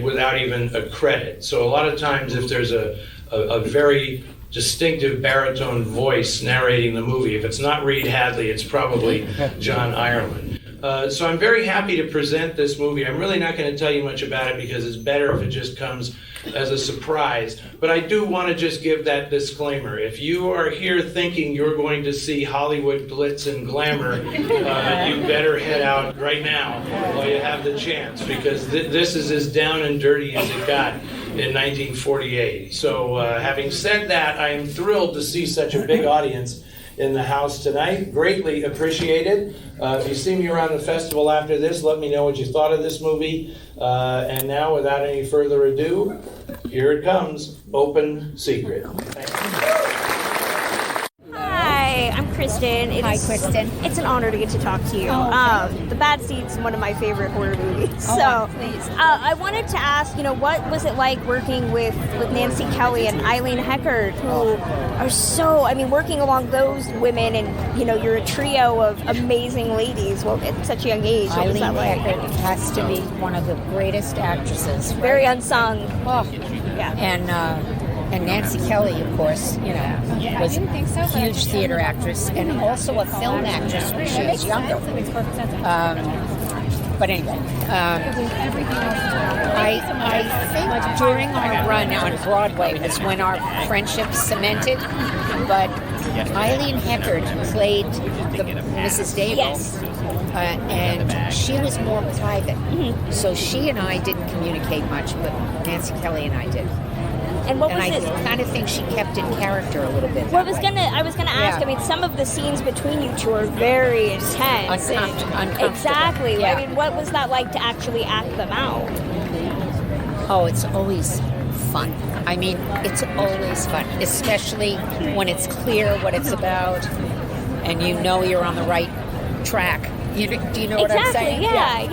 without even a credit. So a lot of times if there's a very distinctive baritone voice narrating the movie, if it's not Reed Hadley, it's probably John Ireland. So I'm very happy to present this movie. I'm really not going to tell you much about it because it's better if it just comes as a surprise. But I do want to just give that disclaimer. If you are here thinking you're going to see Hollywood glitz and glamour, you better head out right now while you have the chance, because this is as down and dirty as it got in 1948. So having said that, I am thrilled to see such a big audience in the house tonight. Greatly appreciated. If you see me around the festival after this, let me know what you thought of this movie. And now, without any further ado, here it comes, Open Secret. Hi, I'm Kristen. Hi, Kristen. It's an honor to get to talk to you. The Bad Seed's one of my favorite horror movies. Please. I wanted to ask, what was it like working with Nancy Kelly and Eileen Heckert, who are so, working along those women, and, you're a trio of amazing ladies, at such a young age. What was Eileen that like? Heckert has to be one of the greatest actresses. Right? Very unsung. Oh, yeah. And Nancy Kelly, of course, was a huge theater actress and also a film actress when she was younger. But anyway, I think during our run on Broadway was when our friendship cemented. But Eileen Heckert played the Mrs. Dable. Yes. And she was more private. So she and I didn't communicate much, but Nancy Kelly and I did. And what was I kind of think she kept in character a little bit. I was gonna ask. Some of the scenes between you two are very intense. Uncomfortable. Exactly. Yeah. What was that like to actually act them out? Oh, it's always fun. It's always fun, especially when it's clear what it's about, and you're on the right track. Do you know what I'm saying? Yeah.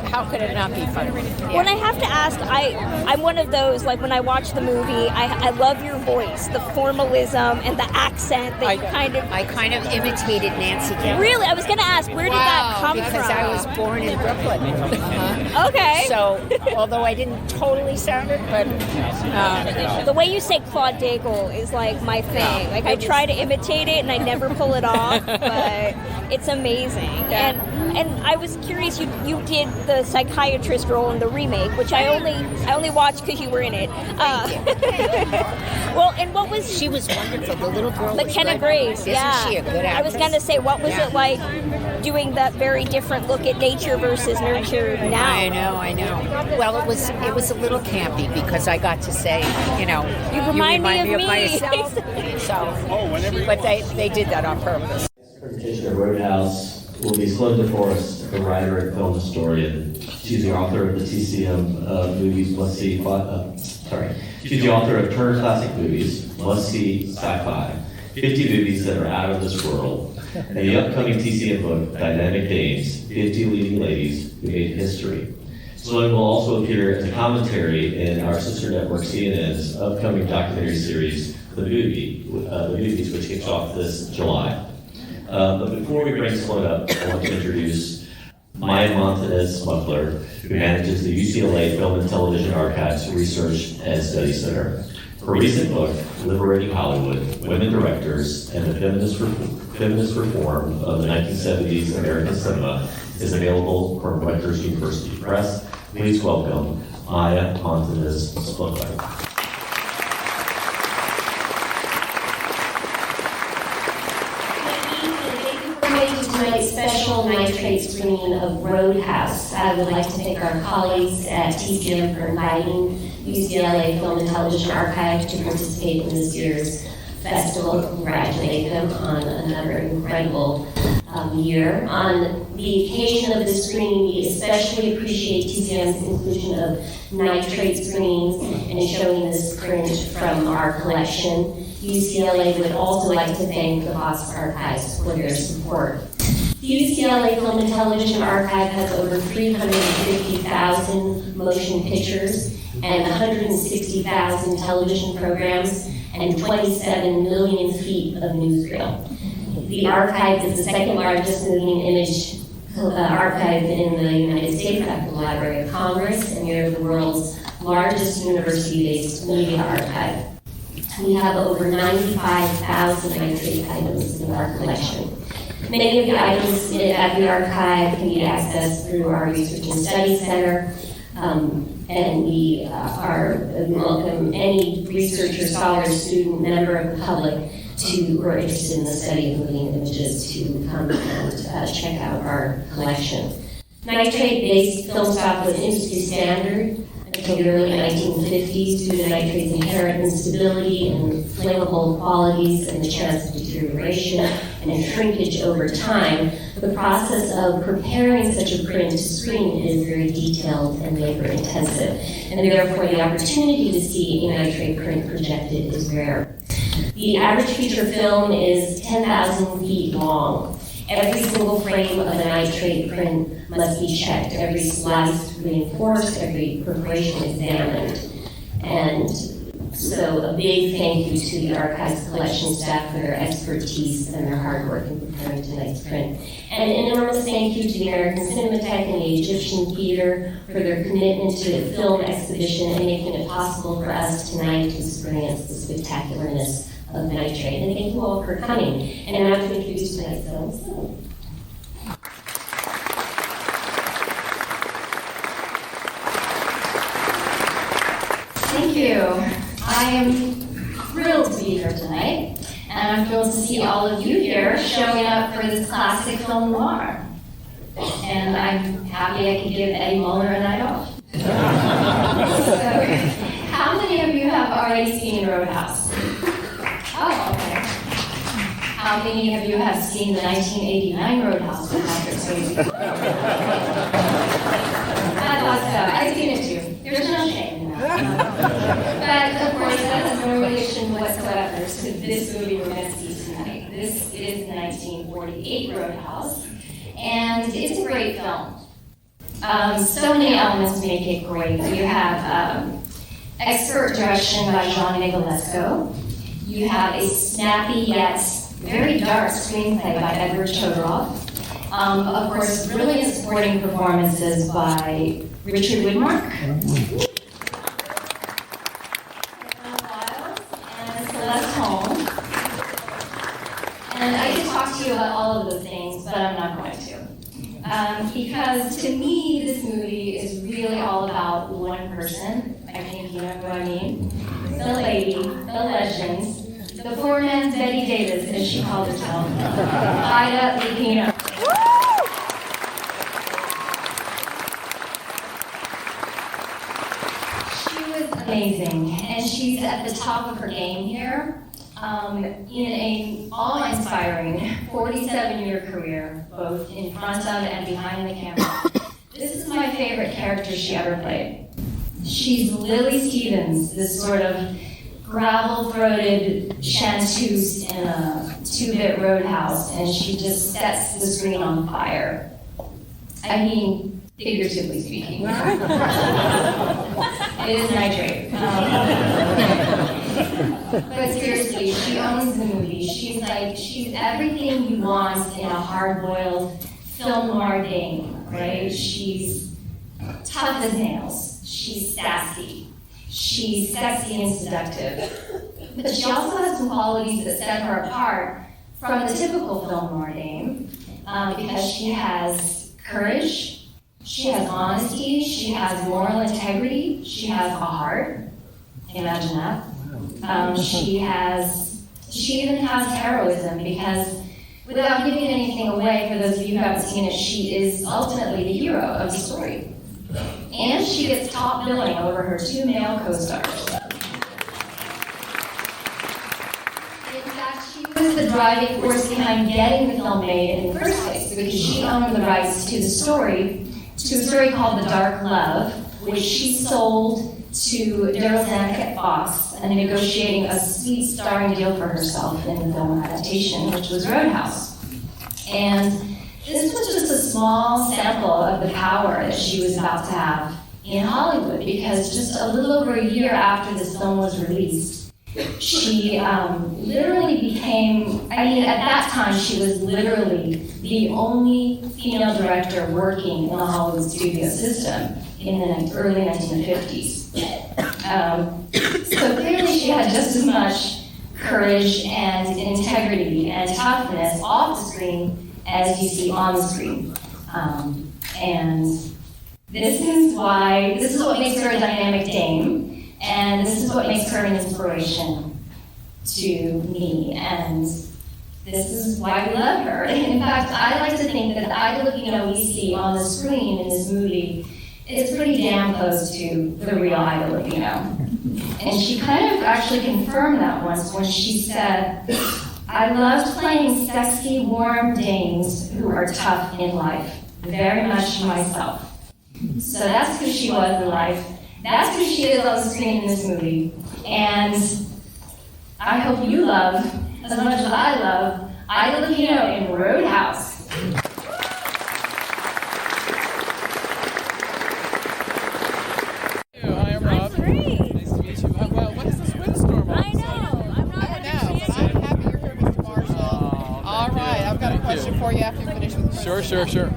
How could it not be fun? Well, and I have to ask, I'm one of those, when I watch the movie, I love your voice, the formalism and the accent that I kind of imitated Nancy Kelly. Really? I was going to ask, where did that come from? Because I was born in Brooklyn. Okay. So, although I didn't totally sound it, but... the way you say Claude Daigle is, my thing. I try to imitate it, and I never pull it off, but it's amazing. And I was curious, you did the psychiatrist role in the remake, which I only watched because you were in it. Well, and what was... She was wonderful. The little girl McKenna Grace, Isn't she a good actress? I was going to say, what was it like doing that very different look at nature versus nurture now? I know. Well, it was a little campy because I got to say, you remind me of myself. But they did that on purpose. Presentation of Roadhouse will be Sloan de Forrest, the writer and film historian. She's the author of the TCM movies Must See. She's the author of Turner Classic Movies Must See Sci-Fi, 50 movies that are out of this world, and the upcoming TCM book Dynamic Dames, 50 Leading Ladies Who Made History. Sloan will also appear as a commentary in our sister network CNN's upcoming documentary series, The Movies, which kicks off this July. But before we bring Sloan up, I want to introduce Maya Montanez-Smuggler, who manages the UCLA Film and Television Archives Research and Study Center. Her recent book, Liberating Hollywood, Women Directors and the Feminist Reform of the 1970s American Cinema, is available from Rutgers University Press. Please welcome Maya Montanez-Smuggler. Tonight's special nitrate screening of Roadhouse. I would like to thank our colleagues at TCM for inviting UCLA Film and Television Archive to participate in this year's festival. Congratulate them on another incredible year. On the occasion of this screening, we especially appreciate TCM's inclusion of nitrate screenings and showing this print from our collection. UCLA would also like to thank the Fox Archives for their support. The UCLA Film and Television Archive has over 350,000 motion pictures and 160,000 television programs and 27 million feet of newsreel. The archive is the second largest moving image archive in the United States after the Library of Congress, and we are the world's largest university-based media archive. We have over 95,000 nitrate items in our collection. Many of the items at the archive can be accessed through our Research and Study Center, and we welcome any researcher, scholar, student, member of the public who are interested in the study of moving images to come and check out our collection. Nitrate-based film stock was industry standard until the early 1950s due to nitrate's inherent instability and flammable qualities and the chance of deterioration and shrinkage over time. The process of preparing such a print to screen is very detailed and labor intensive, and therefore the opportunity to see a nitrate print projected is rare. The average feature film is 10,000 feet long. Every single frame of a nitrate print must be checked, every slice reinforced, every perforation examined. And so a big thank you to the Archives collection staff for their expertise and their hard work in preparing tonight's print. And an enormous thank you to the American Cinematheque and the Egyptian Theater for their commitment to the film exhibition and making it possible for us tonight to experience the spectacularness of nitrate. And thank you all for coming. And now to introduce tonight's film. Thank you. I am thrilled to be here tonight, and I'm thrilled to see all of you here showing up for this classic film noir. And I'm happy I could give Eddie Muller a night off. So, how many of you have already seen Roadhouse? Oh, okay. How many of you have seen the 1989 Roadhouse with Patrick Swayze? I thought so. I've seen it too. There's no shame in that. But of course, that has no relation whatsoever to this movie we're going to see tonight. This is the 1948 Roadhouse, and it's a great film. So many elements make it great. You have expert direction by Jean Nicolesco. You have a snappy yet very dark screenplay by Edward Chodorov. Of course, brilliant supporting performances by Richard Widmark, and Celeste Holm. And I could talk to you about all of those things, but I'm not going to. Because to me, this movie is really all about one person. I think you know who I mean. The lady, the legend, the poor man's Betty Davis, as she called herself, Ida Lupino. She was amazing, and she's at the top of her game here. In an awe-inspiring 47-year career, both in front of and behind the camera. This is my favorite character she ever played. She's Lily Stevens, this sort of gravel-throated chanteuse in a two-bit Roadhouse, and she just sets the screen on fire. I mean, figuratively speaking. It is nitrate. But seriously, she owns the movie. She's everything you want in a hard-boiled film noir dame, right? She's tough as nails. She's sassy. She's sexy and seductive. But she also has some qualities that set her apart from the typical film noir dame, because she has courage, she has honesty, she has moral integrity, she has a heart. Imagine that. She even has heroism, because without giving anything away, for those of you who haven't seen it, she is ultimately the hero of the story. And she gets top billing over her two male co-stars. In fact, she was the driving force behind getting the film made in the first place, because she owned the rights to a story called The Dark Love, which she sold to Daryl Zanuck at Fox, and negotiating a sweet starring deal for herself in the film adaptation, which was Roadhouse. And this was just a small sample of the power that she was about to have in Hollywood, because just a little over a year after this film was released, she literally became, at that time, she was literally the only female director working in the Hollywood studio system in the early 1950s. So clearly she had just as much courage and integrity and toughness off the screen as you see on the screen. And this is what makes her a dynamic dame, and this is what makes her an inspiration to me, and this is why we love her. In fact, I like to think that the Ida Lupino we see on the screen in this movie is pretty damn close to the real Ida Lupino. And she kind of actually confirmed that once when she said, "I loved playing sexy, warm dames who are tough in life, very much myself." So that's who she was in life. That's who she is on the screen in this movie. And I hope you love as much as I love Illeana in Roadhouse. Hi, I'm Rob. Great. Nice to meet you. Well, what is this windstorm? I know. I'm not understanding. But I'm happy you're here, Mr. Marshall. All right, I've got a question for you after you finish with the Sure.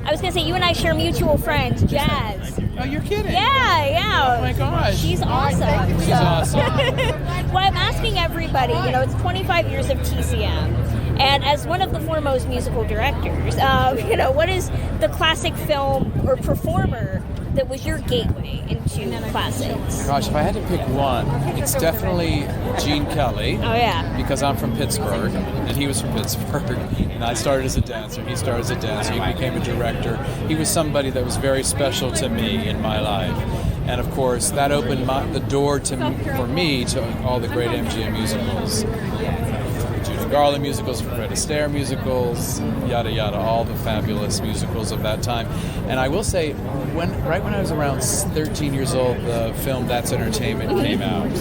I was going to say, you and I share mutual friends, Jazz. Oh, you're kidding? Yeah. Oh my gosh. She's awesome. She's awesome. Well, I'm asking everybody, it's 25 years of TCM. And as one of the foremost musical directors, what is the classic film or performer that was your gateway into classics? Gosh, if I had to pick one, it's definitely Gene Kelly. Oh, yeah. Because I'm from Pittsburgh, and he was from Pittsburgh. And I started as a dancer. He started as a dancer. He became a director. He was somebody that was very special to me in my life. And of course, that opened the door for me to all the great MGM musicals. Judy Garland musicals, Fred Astaire musicals, yada yada, all the fabulous musicals of that time. And I will say, right when I was around 13 years old, the film That's Entertainment came out.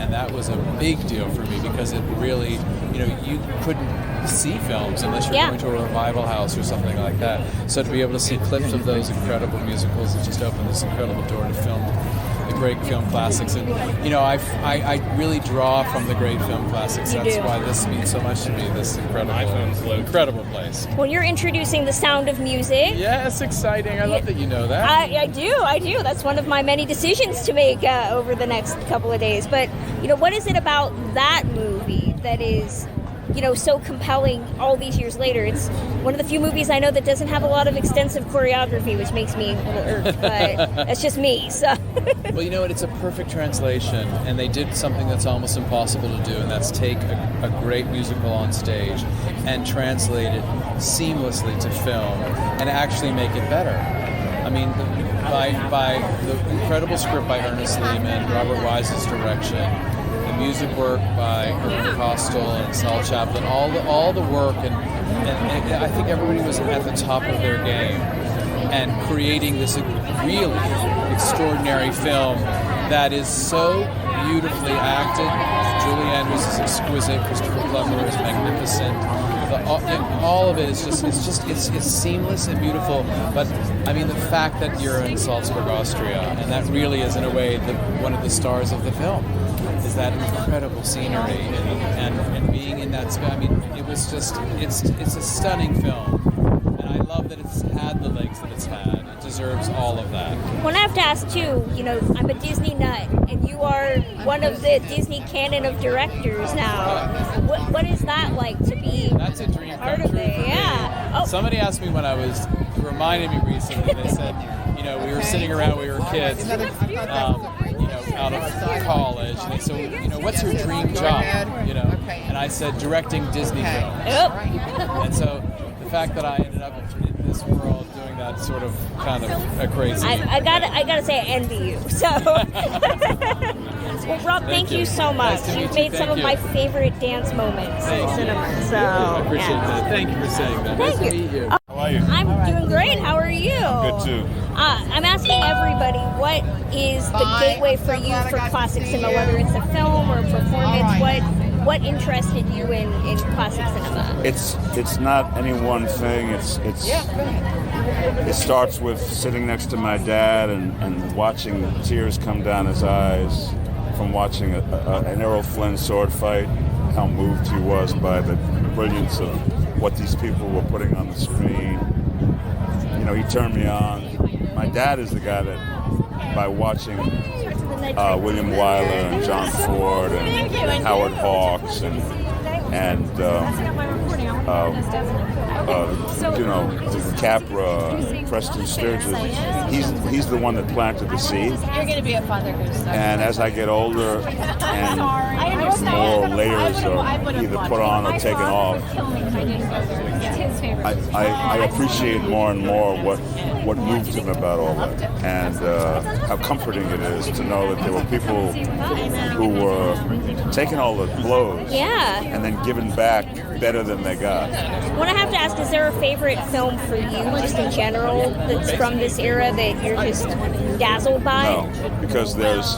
And that was a big deal for me because it really, you couldn't see films unless you're going to a revival house or something like that. So to be able to see clips of those incredible musicals, it just opened this incredible door to film the great film classics. And I really draw from the great film classics. That's why this means so much to me, this incredible place. Well, you're introducing The Sound of Music. Yes, exciting. I love that you know that. I do. That's one of my many decisions to make over the next couple of days. But, what is it about that movie that is so compelling all these years later? It's one of the few movies I know that doesn't have a lot of extensive choreography, which makes me a little irked, but that's just me. So. Well, you know what? It's a perfect translation, and they did something that's almost impossible to do, and that's take a great musical on stage and translate it seamlessly to film and actually make it better. I mean, by the incredible script by Ernest Lehman, Robert Wise's direction, the music work by Herbert Costel and Saul Chaplin, all the work, and I think everybody was at the top of their game and creating this really extraordinary film that is so beautifully acted. Julianne was exquisite. Christopher Plummer is magnificent. All of it is it's seamless and beautiful. But I mean, the fact that you're in Salzburg, Austria, and that really is in a way one of the stars of the film, is that incredible scenery and being in that space. I mean, it was just it's a stunning film, and I love that it's had the legs that it's had. It deserves all of that. Well, I have to ask too. I'm a Disney nut, and you are one of the Disney canon of directors now. What is that like to be? That's a dream part come of it. True Yeah. Oh. Somebody asked me when I was reminded me recently. They said, we were sitting around, we were kids. Out of college, and they said, what's your dream job? And I said, directing Disney films. Yep. And so the fact that I ended up in this world doing that sort of kind of a crazy. I gotta say I envy you. So, well, Rob, thank you so much. Nice You've made some of my favorite dance moments in cinema. So I appreciate that. Thank you for saying that. Thank nice you. to meet you. How are you? I'm doing great. How are you? Good too. I'm asking everybody, what is the gateway for you for classic cinema, whether it's a film or a performance? What interested you in classic cinema? It's not any one thing. It starts with sitting next to my dad and watching tears come down his eyes from watching an Errol Flynn sword fight, how moved he was by the brilliance of what these people were putting on the screen. He turned me on. My dad is the guy that, by watching William Wyler and John Ford and Howard Hawks and Capra and Preston Sturges, he's the one that planted the seed. You're going to be a father who's And as I get older and more layers are either put on or taken off, I appreciate more and more what moved him about all that, and how comforting it is to know that there were people who were taking all the blows and then giving back better than they got. What I have to ask is there a favorite film for you, just in general, that's from this era that you're just dazzled by? No, because there's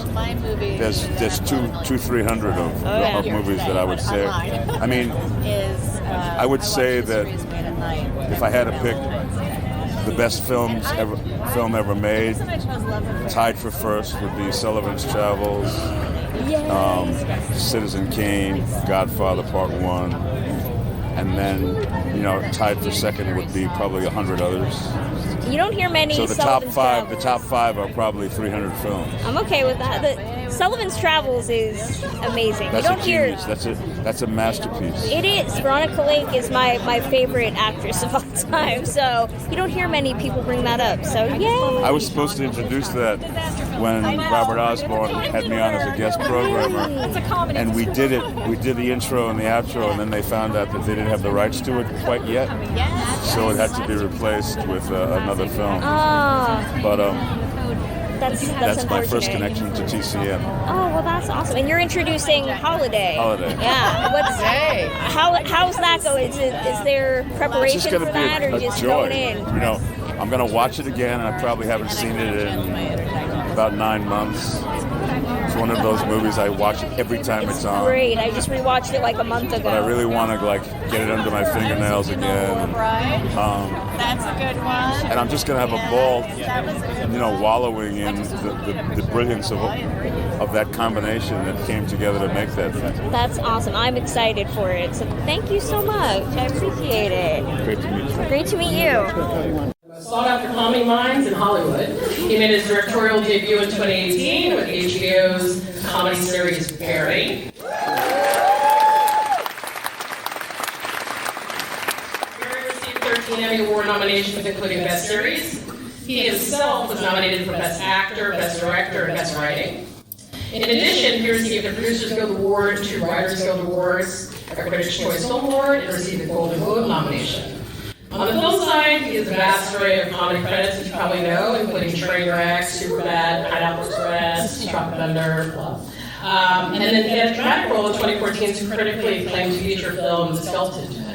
300 of movies that I would say. I mean, I would say that if I had to pick the best film ever made, tied for first would be Sullivan's Travels, Citizen Kane, Godfather Part 1, and then, tied for second would be probably 100 others. You don't hear many. So the top five are probably 300 films. I'm okay with that. Sullivan's Travels is amazing. That's you don't a genius. That's a masterpiece. It is. Veronica Lake is my favorite actress of all time. So you don't hear many people bring that up. So yay! I was supposed to introduce that when Robert Osborne had me on as a guest programmer, and we did it. We did the intro and the outro, and then they found out that they didn't have the rights to it quite yet, so it had to be replaced with another film. But that's my first connection to TCM. Oh, well, that's awesome. And you're introducing Holiday. Yeah. How's that going? Is there preparation for that, or just going in? I'm going to watch it again, and I probably haven't seen it in about 9 months. It's one of those movies I watch every time it's on. Great. I just rewatched it like a month ago. But I really want to get it under my fingernails again. That's a good one. And I'm just going to have a ball, wallowing in the brilliance of that combination that came together to make that film. That's awesome. I'm excited for it. So thank you so much. I appreciate it. Great to meet you. Great to meet you. Sought after calming minds in Hollywood. He made his directorial debut in 2018 with HBO's comedy series Barry. Barry received 13 Emmy Award nominations, including Best Series. He himself was nominated for Best Actor, Best Director, and Best Writing. In addition, he received the Producers Guild Award, 2 Writers Guild Awards, a Critics' Choice Film Award, and received a Golden Globe nomination. On the film side, he has a vast array of comedy credits that you probably know, including Trainwreck, Superbad, Pineapple Express, Tropic Thunder, and then he had a dramatic role in 2014's critically acclaimed feature film, The Skeleton Twins.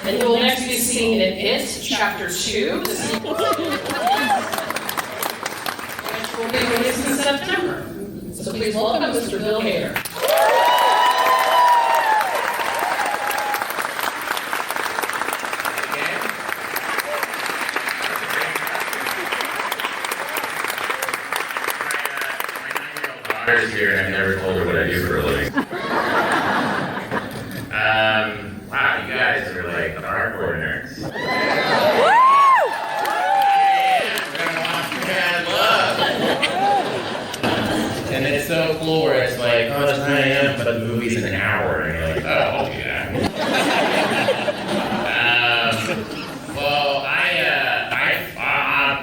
And he will next be seen in It, Chapter 2, the sequel, which will be released in September. So please welcome Mr. Bill Hader. Here, and I've never told her what I do for a living. Wow, you guys are like hardcore nerds. And it's so cool where it's like, oh, it's 9 a.m., but the movie's in an hour, and you're like, oh, I'll do that.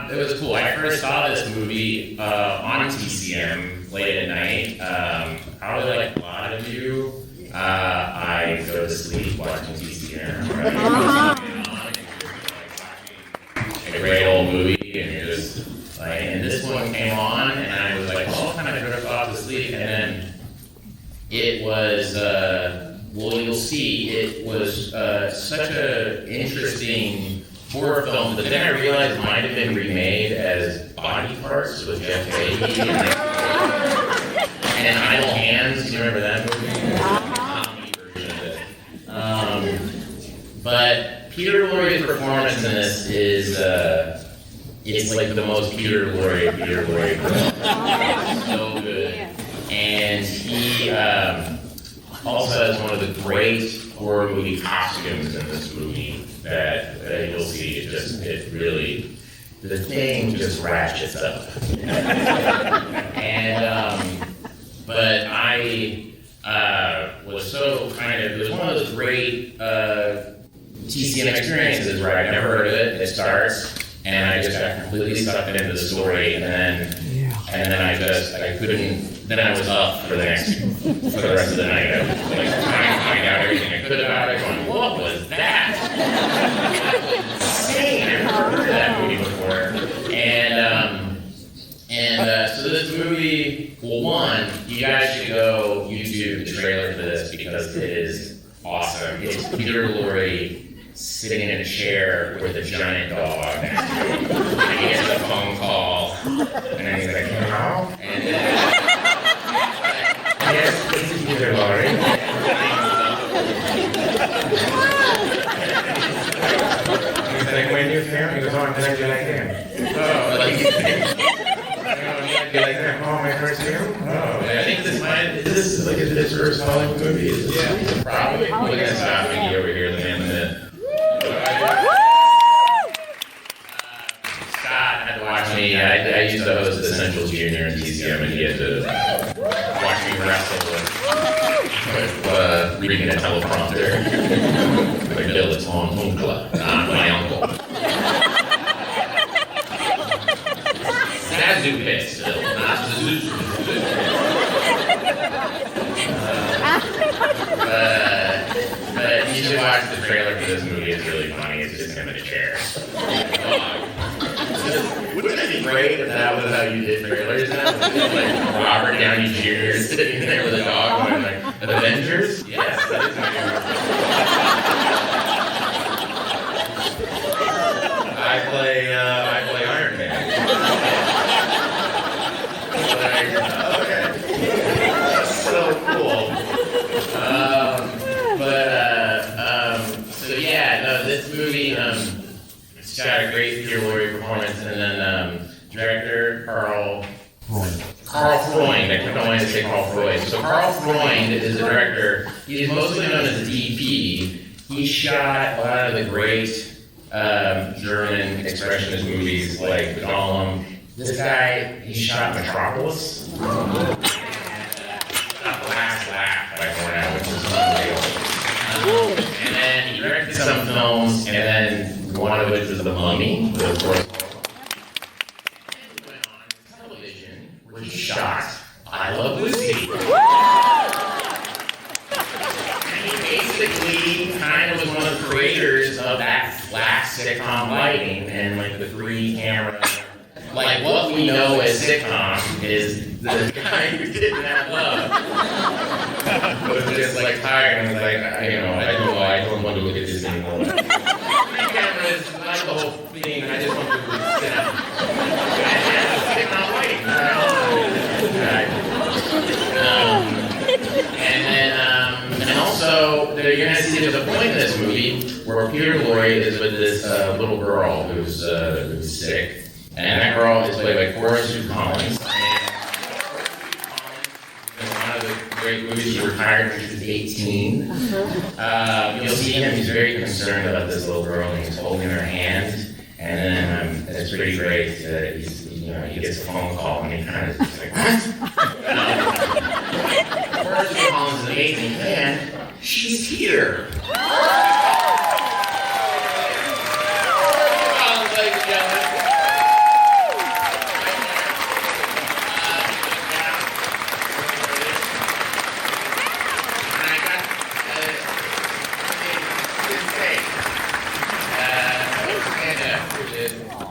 It was cool. I first saw this movie on TCM late at night. Probably like a lot of you, I go to sleep watching TCM. Right? A great old movie, and you're just like, and this one came on, and I was like, oh, kind of drift off to sleep, and then it was, well, you'll see, it was such an interesting horror film, but then I realized it might have been remade as Body Parts with Jeff Beatty and Idle Hands. Do you remember that movie? Comedy version of it. But Peter Lorre's performance in this is it's like the most Peter Lorre performance. So good. And he also has one of the great horror movie costumes in this movie that you'll see. It really, the thing just ratchets up. And but I was so it was one of those great TCM experiences where I'd never heard of it. It starts, and I just got completely sucked into the story, and then I couldn't. Then I was up for the rest of the night. I was like trying to find out everything I could about it. Going, what was that? Insane! I've never heard of that movie before. And so this movie well, one, you guys should go YouTube the trailer for this because it is awesome. It's Peter Lorre sitting in a chair with a giant dog next to him. And he gets a phone call, and then he's like, hello? And then, yes, this is Peter Lorre. He's like, when you film, he goes, oh, I'm glad you like him. Oh, like, you like that? Oh, my first film? Oh, I think this might, is this like his first Hollywood movie? Yeah. Probably. Look at that stop thingy over here, the man in the Scott had to watch me. I used to host Essentials Junior in TCM, and he had to watch me wrestle with reading a teleprompter. Like, Bill, it's on Uncle, my uncle. Zazu pit still, not Zuzu. But you should watch the trailer for this movie. It's really funny. It's just him in a chair. Wouldn't it be great if that was how you did trailers now? Like Robert Downey Jr. sitting there with a dog going like, Avengers? Yes, that is my favorite. I play Iron Man. Okay. That's so cool. So yeah, no, this movie, it's got a great Peter Lorre performance, and then director Carl Freund. I kept wanting to say Carl Freud. So Carl Freund is the director. He is mostly known as a DP. He shot a lot of the great German expressionist movies like Gollum. This guy, he shot Metropolis. Not the Last Laugh by Cornell, which is unreal. And then he directed some films, and then one of which was The Mummy, with of course. And he went on television, where he shot I Love Lucy. And he basically kind of was one of the creators of that last sitcom lighting and like the 3-camera. Like what we know as sitcom is the guy who did that love was just like tired and was like, I don't want to look at this anymore. 3 cameras, not the whole thing. I just want to sit down. Sitcom lighting. And also, you're going to see there's a point in this movie where Peter Lorre is with this little girl who's sick. And that girl is played by Forrest Collins. And one of the great movies, he retired when she was 18. You'll see him, he's very concerned about this little girl, and he's holding her hand. And then it's pretty great that he gets a phone call, and he kind of is like, what? Forrest Collins is amazing, and she's here.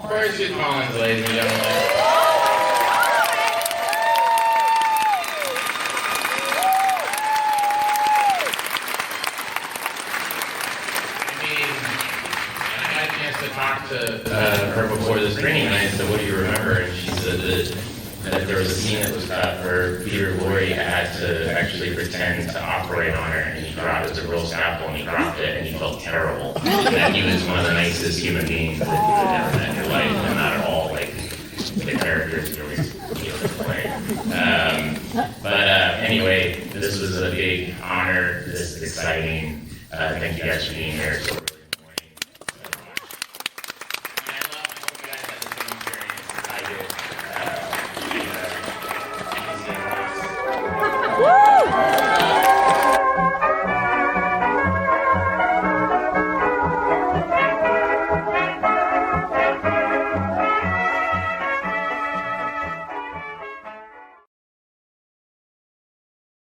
Forrest Collins, ladies and gentlemen. I had a chance to talk to her before the screening, and I said, what do you remember? And she said that there was a scene that was cut where Peter Lorre had to actually pretend to operate on her, and he dropped it. It was a real scalpel, and he dropped it, and he felt terrible. And that he was one of the nicest human beings that you've ever met in your life, and not at all like the characters you always play. Anyway, this was a big honor. This is exciting. Thank you guys for being here. So early in the morning. I hope you guys had the same experience as I did.